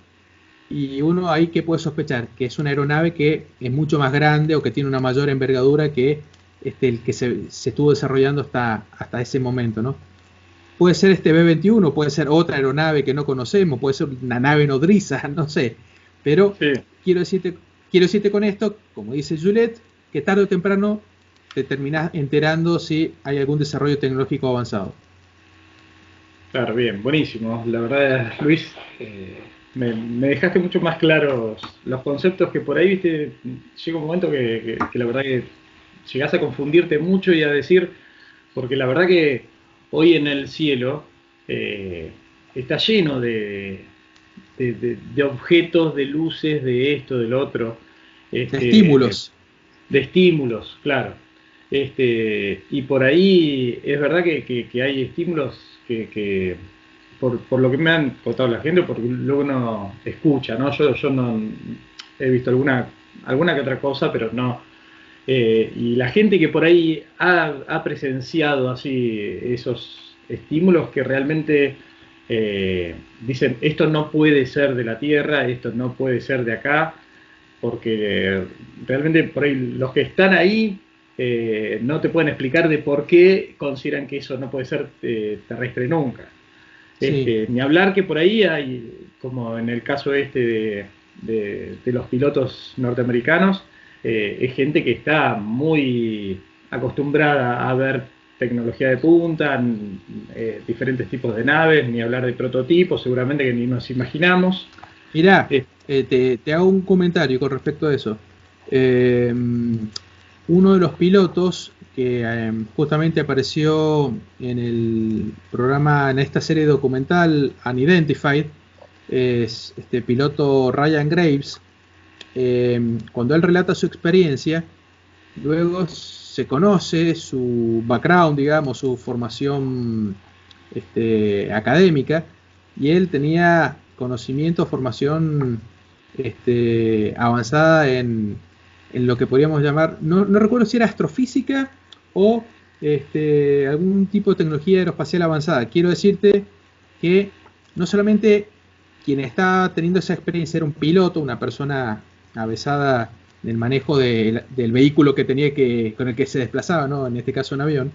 y uno ahí que puede sospechar que es una aeronave que es mucho más grande o que tiene una mayor envergadura que el que se estuvo desarrollando hasta ese momento, ¿no? Puede ser este B-21, puede ser otra aeronave que no conocemos, puede ser una nave nodriza, no sé. Pero Sí. quiero decirte con esto, como dice Juliet, que tarde o temprano te terminás enterando si hay algún desarrollo tecnológico avanzado. Claro, bien, buenísimo. La verdad, Luis, me dejaste mucho más claros los conceptos que por ahí, viste, llega un momento que la verdad que llegás a confundirte mucho y a decir, porque la verdad que hoy en el cielo está lleno de objetos, de luces, de esto, del otro, De este, estímulos. de estímulos, claro. Y por ahí es verdad que hay estímulos que por lo que me han contado la gente, porque luego uno escucha, ¿no? Yo no he visto alguna que otra cosa, pero no. Y la gente que por ahí ha presenciado así esos estímulos que realmente dicen, esto no puede ser de la Tierra, esto no puede ser de acá, porque realmente por ahí los que están ahí no te pueden explicar de por qué consideran que eso no puede ser terrestre nunca. Sí. Ni hablar que por ahí hay, como en el caso de los pilotos norteamericanos, es gente que está muy acostumbrada a ver tecnología de punta, diferentes tipos de naves, ni hablar de prototipos, seguramente que ni nos imaginamos. Mirá, Eh, te hago un comentario con respecto a eso. Eh, Uno de los pilotos que justamente apareció en el programa, en esta serie documental Unidentified, es este piloto Ryan Graves. Cuando él relata su experiencia, luego se conoce su background, digamos, su formación académica, y él tenía conocimiento, formación avanzada en lo que podríamos llamar, no recuerdo si era astrofísica o algún tipo de tecnología aeroespacial avanzada. Quiero decirte que no solamente quien está teniendo esa experiencia era un piloto, una persona avesada en el manejo del vehículo que tenía con el que se desplazaba, ¿no? En este caso un avión,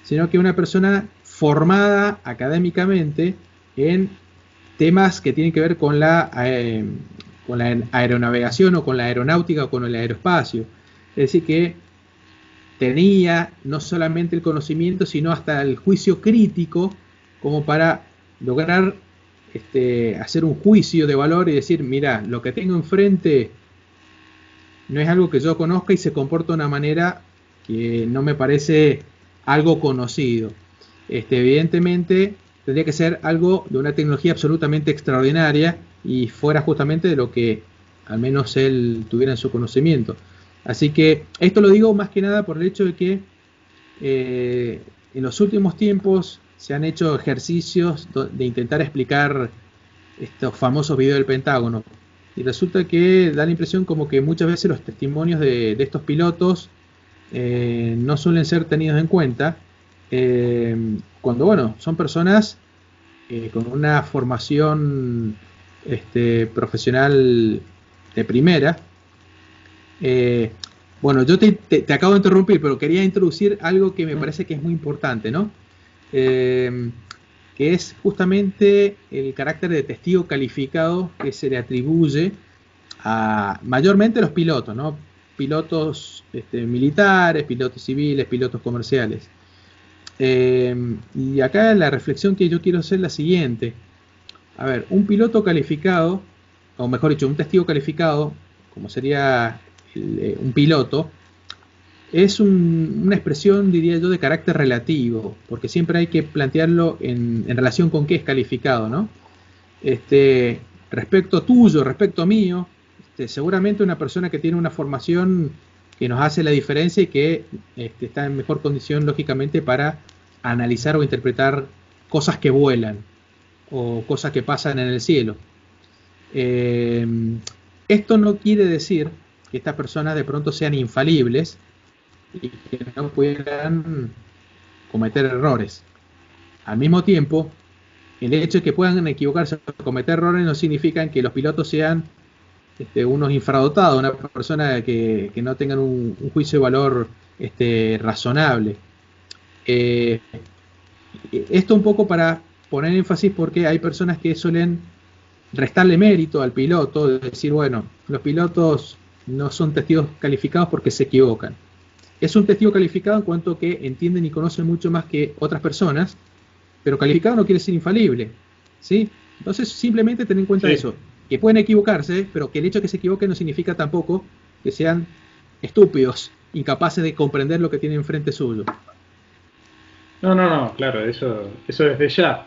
sino que una persona formada académicamente en temas que tienen que ver con la aeronavegación o con la aeronáutica o con el aeroespacio. Es decir, que tenía no solamente el conocimiento, sino hasta el juicio crítico como para lograr hacer un juicio de valor y decir, mira, lo que tengo enfrente no es algo que yo conozca y se comporta de una manera que no me parece algo conocido. Evidentemente tendría que ser algo de una tecnología absolutamente extraordinaria y fuera justamente de lo que al menos él tuviera en su conocimiento. Así que esto lo digo más que nada por el hecho de que en los últimos tiempos se han hecho ejercicios de intentar explicar estos famosos videos del Pentágono. Y resulta que da la impresión como que muchas veces los testimonios de estos pilotos no suelen ser tenidos en cuenta, cuando, bueno, son personas con una formación profesional de primera. Bueno, yo te acabo de interrumpir, pero quería introducir algo que me parece que es muy importante, ¿no? Que es justamente el carácter de testigo calificado que se le atribuye a mayormente a los pilotos, ¿no? Pilotos militares, pilotos civiles, pilotos comerciales. Y acá la reflexión que yo quiero hacer es la siguiente. A ver, un piloto calificado, o mejor dicho, un testigo calificado, como sería un piloto, es una expresión, diría yo, de carácter relativo, porque siempre hay que plantearlo en relación con qué es calificado, ¿no? Respecto tuyo, respecto mío, seguramente una persona que tiene una formación que nos hace la diferencia y que está en mejor condición, lógicamente, para analizar o interpretar cosas que vuelan o cosas que pasan en el cielo. Esto no quiere decir que estas personas de pronto sean infalibles y que no puedan cometer errores. Al mismo tiempo, el hecho de que puedan equivocarse o cometer errores no significa que los pilotos sean unos infradotados, una persona que no tengan un juicio de valor razonable. Esto un poco para poner énfasis, porque hay personas que suelen restarle mérito al piloto, decir, bueno, los pilotos no son testigos calificados porque se equivocan. Es un testigo calificado en cuanto que entienden y conocen mucho más que otras personas, pero calificado no quiere decir infalible, ¿sí? Entonces simplemente ten en cuenta eso, que pueden equivocarse, pero que el hecho de que se equivoquen no significa tampoco que sean estúpidos, incapaces de comprender lo que tienen enfrente suyo. No, claro, eso desde ya.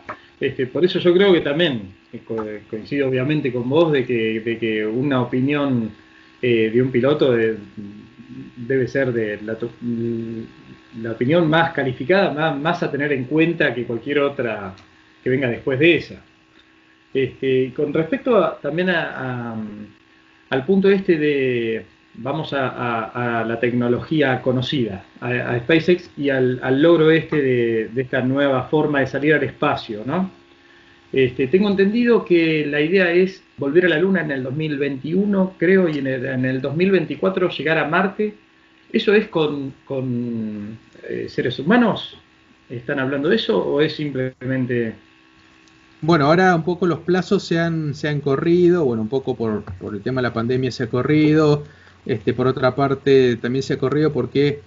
Por eso yo creo que también, coincido obviamente con vos, de que una opinión de un piloto debe ser de la opinión más calificada, más a tener en cuenta que cualquier otra que venga después de esa. Con respecto también al punto de, vamos a la tecnología conocida, a SpaceX y al logro de esta nueva forma de salir al espacio, ¿no? Tengo entendido que la idea es volver a la Luna en el 2021, creo, y en el 2024 llegar a Marte. ¿Eso es con seres humanos? ¿Están hablando de eso o es simplemente...? Bueno, ahora un poco los plazos se han corrido, bueno, un poco por el tema de la pandemia se ha corrido, por otra parte también se ha corrido porque,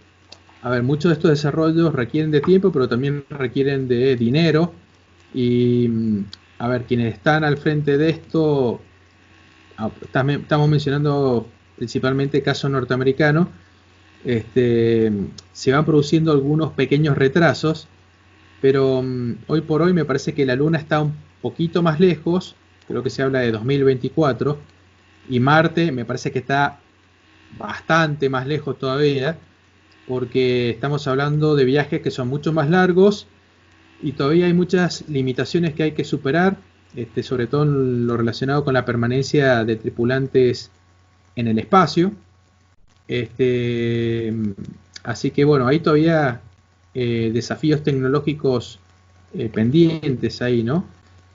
a ver, muchos de estos desarrollos requieren de tiempo, pero también requieren de dinero, y, a ver, quienes están al frente de esto, estamos mencionando principalmente caso norteamericano, se van produciendo algunos pequeños retrasos, pero hoy por hoy me parece que la Luna está un poquito más lejos, creo que se habla de 2024, y Marte me parece que está bastante más lejos todavía, porque estamos hablando de viajes que son mucho más largos y todavía hay muchas limitaciones que hay que superar, sobre todo en lo relacionado con la permanencia de tripulantes en el espacio. Así que bueno, hay todavía desafíos tecnológicos pendientes ahí, ¿no?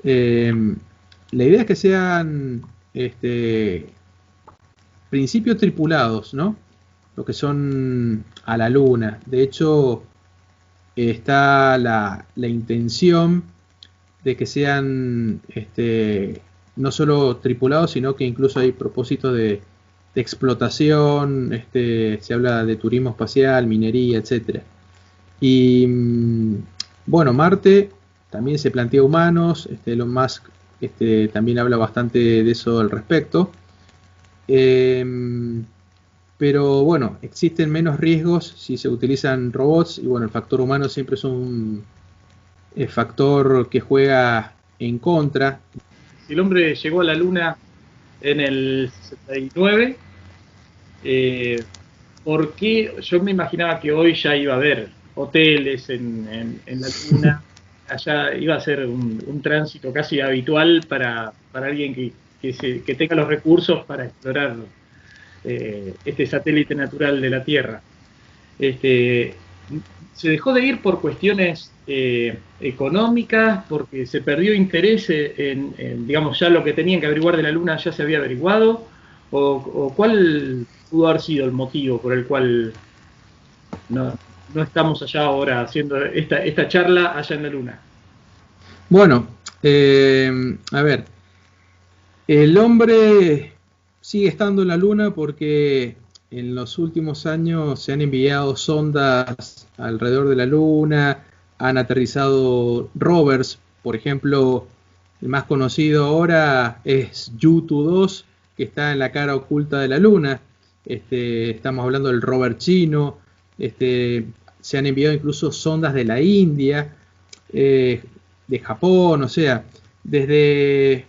La idea es que sean principios tripulados, ¿no? Lo que son a la Luna. De hecho, está la intención de que sean no solo tripulados, sino que incluso hay propósitos de explotación, se habla de turismo espacial, minería, etcétera. Y bueno, Marte también se plantea humanos, Elon Musk también habla bastante de eso al respecto. Pero bueno, existen menos riesgos si se utilizan robots, y bueno, el factor humano siempre es un factor que juega en contra. El hombre llegó a la Luna en el 69, ¿por qué? Yo me imaginaba que hoy ya iba a haber hoteles en la Luna, allá iba a ser un tránsito casi habitual para alguien que tenga los recursos para explorar este satélite natural de la Tierra. Se dejó de ir por cuestiones económicas, porque se perdió interés en, digamos, ya lo que tenían que averiguar de la Luna ya se había averiguado, o cuál pudo haber sido el motivo por el cual no estamos allá ahora haciendo esta charla allá en la Luna. Bueno, a ver, el hombre sigue estando en la Luna porque en los últimos años se han enviado sondas alrededor de la Luna, han aterrizado rovers, por ejemplo, el más conocido ahora es Yutu-2, que está en la cara oculta de la Luna. Estamos hablando del rover chino, se han enviado incluso sondas de la India, de Japón, o sea, desde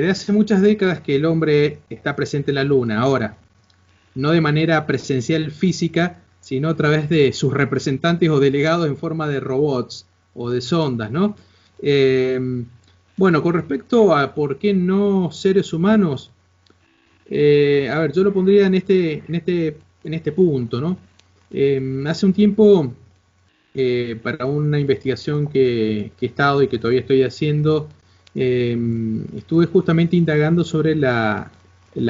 hace muchas décadas que el hombre está presente en la Luna. Ahora, no de manera presencial física, sino a través de sus representantes o delegados en forma de robots o de sondas, ¿no? Bueno, con respecto a por qué no seres humanos, A ver, yo lo pondría en este punto, ¿no? Hace un tiempo, para una investigación que he estado y que todavía estoy haciendo, estuve justamente indagando sobre la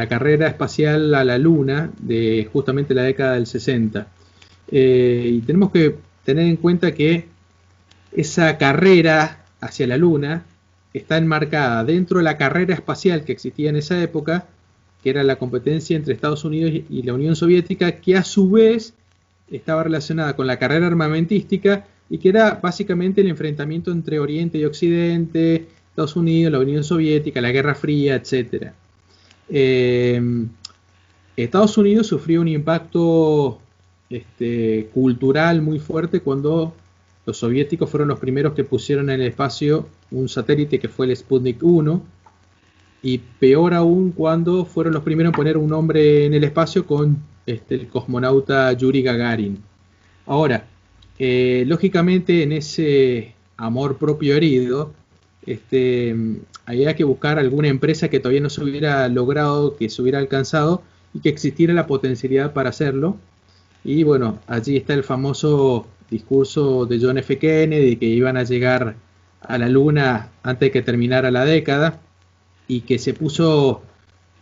carrera espacial a la Luna de justamente la década del 60. Y tenemos que tener en cuenta que esa carrera hacia la Luna está enmarcada dentro de la carrera espacial que existía en esa época, que era la competencia entre Estados Unidos y la Unión Soviética, que a su vez estaba relacionada con la carrera armamentística y que era básicamente el enfrentamiento entre Oriente y Occidente, Estados Unidos, la Unión Soviética, la Guerra Fría, etc. Estados Unidos sufrió un impacto cultural muy fuerte cuando los soviéticos fueron los primeros que pusieron en el espacio un satélite que fue el Sputnik 1, y peor aún cuando fueron los primeros en poner un hombre en el espacio con el cosmonauta Yuri Gagarin. Ahora, lógicamente en ese amor propio herido, había que buscar alguna empresa que todavía no se hubiera logrado, que se hubiera alcanzado y que existiera la potencialidad para hacerlo. Y bueno, allí está el famoso discurso de John F. Kennedy, que iban a llegar a la Luna antes de que terminara la década, y que se puso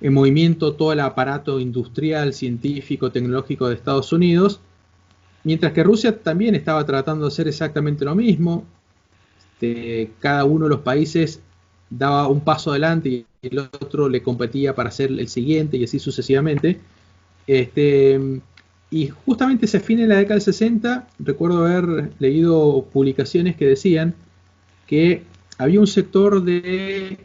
en movimiento todo el aparato industrial, científico, tecnológico de Estados Unidos, mientras que Rusia también estaba tratando de hacer exactamente lo mismo. Cada uno de los países daba un paso adelante y el otro le competía para hacer el siguiente, y así sucesivamente. Y justamente se afina en la década del 60, recuerdo haber leído publicaciones que decían que había un sector de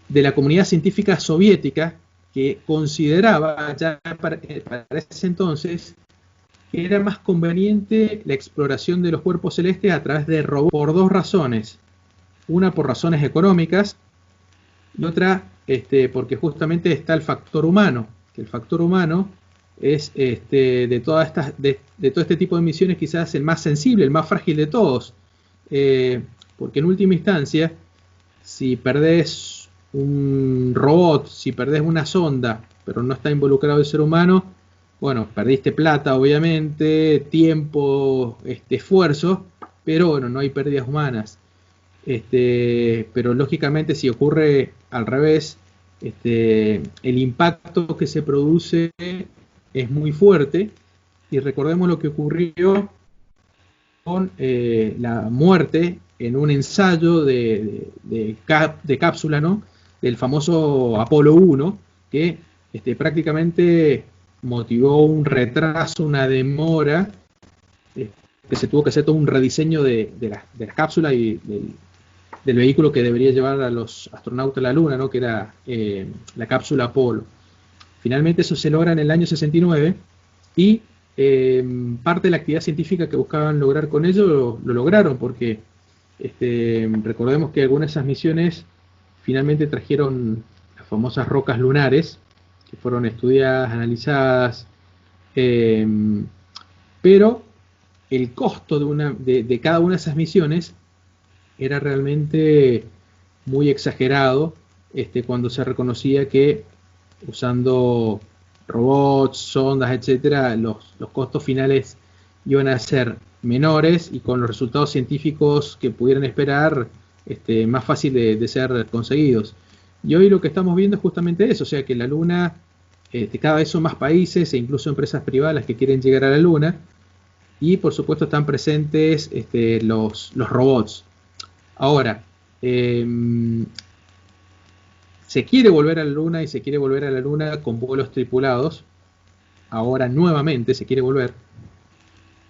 la comunidad científica soviética que consideraba ya para ese entonces que era más conveniente la exploración de los cuerpos celestes a través de robots, por dos razones. Una por razones económicas y otra porque justamente está el factor humano, que el factor humano es de todo este tipo de misiones quizás el más sensible, el más frágil de todos, porque en última instancia, si perdés un robot, si perdés una sonda, pero no está involucrado el ser humano, bueno, perdiste plata obviamente, tiempo, esfuerzo, pero bueno, no hay pérdidas humanas. Pero lógicamente si ocurre al revés, el impacto que se produce es muy fuerte, y recordemos lo que ocurrió con la muerte en un ensayo de cápsula, ¿no?, del famoso Apolo 1, que prácticamente motivó un retraso, una demora, que se tuvo que hacer todo un rediseño de la cápsula y del vehículo que debería llevar a los astronautas a la Luna, ¿no?, que era la cápsula Apolo. Finalmente eso se logra en el año 69 y parte de la actividad científica que buscaban lograr con ello lo lograron, porque recordemos que algunas de esas misiones finalmente trajeron las famosas rocas lunares, que fueron estudiadas, analizadas, pero el costo de cada una de esas misiones era realmente muy exagerado, cuando se reconocía que usando robots, sondas, etcétera, los costos finales iban a ser menores y con los resultados científicos que pudieran esperar más fácil de ser conseguidos. Y hoy lo que estamos viendo es justamente eso, o sea que la Luna, cada vez son más países e incluso empresas privadas las que quieren llegar a la Luna, y por supuesto están presentes los robots. Ahora, se quiere volver a la Luna y se quiere volver a la Luna con vuelos tripulados. Ahora nuevamente se quiere volver.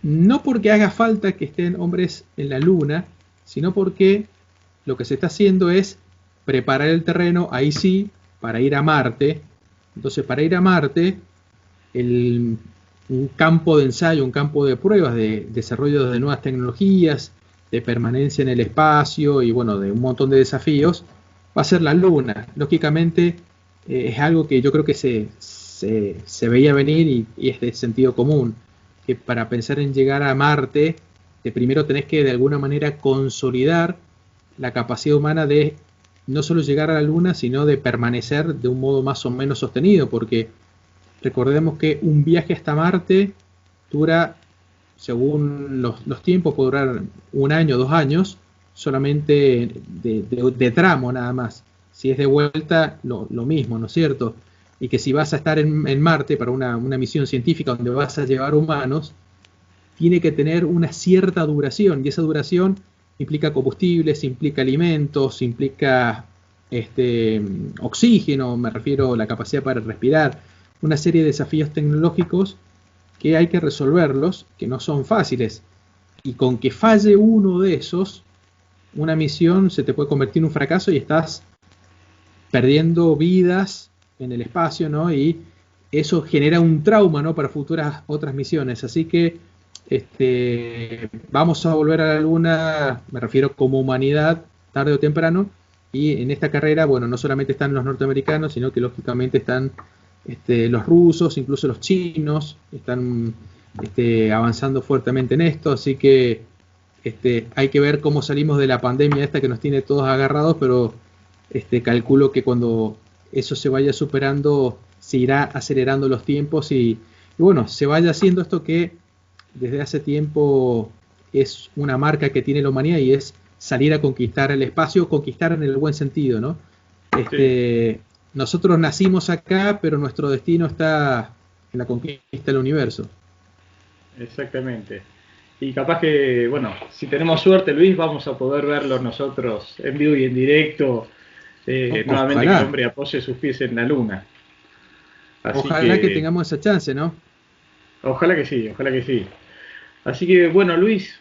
No porque haga falta que estén hombres en la Luna, sino porque lo que se está haciendo es preparar el terreno, ahí sí, para ir a Marte. Entonces, para ir a Marte, un campo de ensayo, un campo de pruebas, de desarrollo de nuevas tecnologías, de permanencia en el espacio y bueno, de un montón de desafíos, va a ser la Luna. Lógicamente es algo que yo creo que se veía venir y es de sentido común, que para pensar en llegar a Marte, primero tenés que de alguna manera consolidar la capacidad humana de no solo llegar a la Luna, sino de permanecer de un modo más o menos sostenido, porque recordemos que un viaje hasta Marte dura, según los tiempos, puede durar 1 año, 2 años, solamente de tramo nada más. Si es de vuelta, lo mismo, ¿no es cierto? Y que si vas a estar en Marte para una misión científica donde vas a llevar humanos, tiene que tener una cierta duración, y esa duración implica combustibles, implica alimentos, implica oxígeno, me refiero a la capacidad para respirar, una serie de desafíos tecnológicos que hay que resolverlos, que no son fáciles, y con que falle uno de esos, una misión se te puede convertir en un fracaso y estás perdiendo vidas en el espacio, ¿no? Y eso genera un trauma, ¿no?, para futuras otras misiones. Así que vamos a volver a la Luna, me refiero como humanidad, tarde o temprano, y en esta carrera, bueno, no solamente están los norteamericanos, sino que lógicamente están los rusos, incluso los chinos, están avanzando fuertemente en esto, así que hay que ver cómo salimos de la pandemia esta que nos tiene todos agarrados, pero calculo que cuando eso se vaya superando, se irá acelerando los tiempos y bueno, se vaya haciendo esto que desde hace tiempo es una marca que tiene la humanidad, y es salir a conquistar el espacio, conquistar en el buen sentido, ¿no? Sí. Nosotros nacimos acá, pero nuestro destino está en la conquista del universo. Exactamente. Y capaz que, bueno, si tenemos suerte, Luis, vamos a poder verlo nosotros en vivo y en directo, nuevamente que el Ojalá, hombre apoye sus pies en la luna. Así ojalá que que, tengamos esa chance, ¿no? ojalá que sí, ojalá que sí. Así que, bueno, Luis,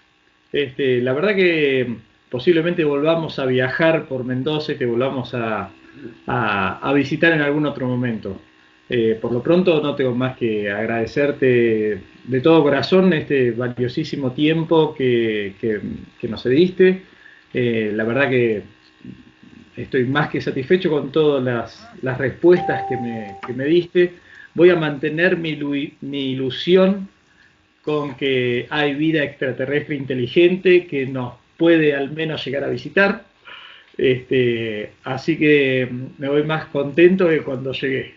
la verdad que posiblemente volvamos a viajar por Mendoza y te volvamos a visitar en algún otro momento. Por lo pronto no tengo más que agradecerte de todo corazón este valiosísimo tiempo que nos cediste. La verdad que estoy más que satisfecho con todas las respuestas que me diste. Voy a mantener mi ilusión con que hay vida extraterrestre inteligente que nos puede al menos llegar a visitar. Así que me voy más contento que cuando llegué.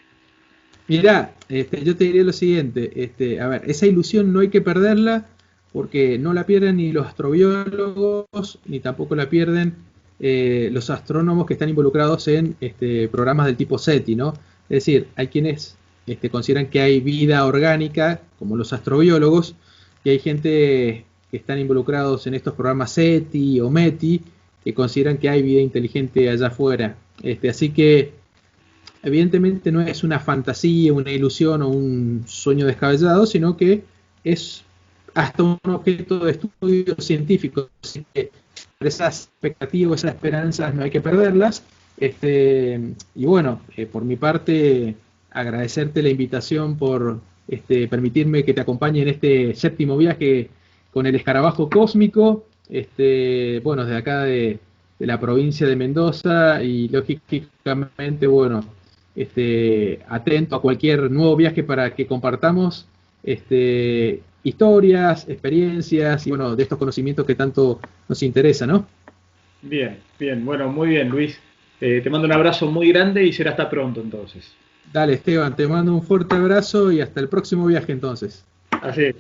Mirá, yo te diría lo siguiente, a ver, esa ilusión no hay que perderla, porque no la pierden ni los astrobiólogos, ni tampoco la pierden los astrónomos que están involucrados en programas del tipo SETI, ¿no? Es decir, hay quienes consideran que hay vida orgánica, como los astrobiólogos, y hay gente que están involucrados en estos programas SETI o METI, que consideran que hay vida inteligente allá afuera. Así que evidentemente no es una fantasía, una ilusión o un sueño descabellado, sino que es hasta un objeto de estudio científico. Así que esas expectativas, esas esperanzas no hay que perderlas. Y bueno, por mi parte, agradecerte la invitación por permitirme que te acompañe en este séptimo viaje con el escarabajo cósmico. Bueno, desde acá de la provincia de Mendoza, y lógicamente, bueno, atento a cualquier nuevo viaje para que compartamos historias, experiencias y bueno, de estos conocimientos que tanto nos interesa, ¿no? Bien, bien, bueno, muy bien, Luis. Te mando un abrazo muy grande y será hasta pronto entonces. Dale, Esteban, te mando un fuerte abrazo y hasta el próximo viaje entonces. Así es.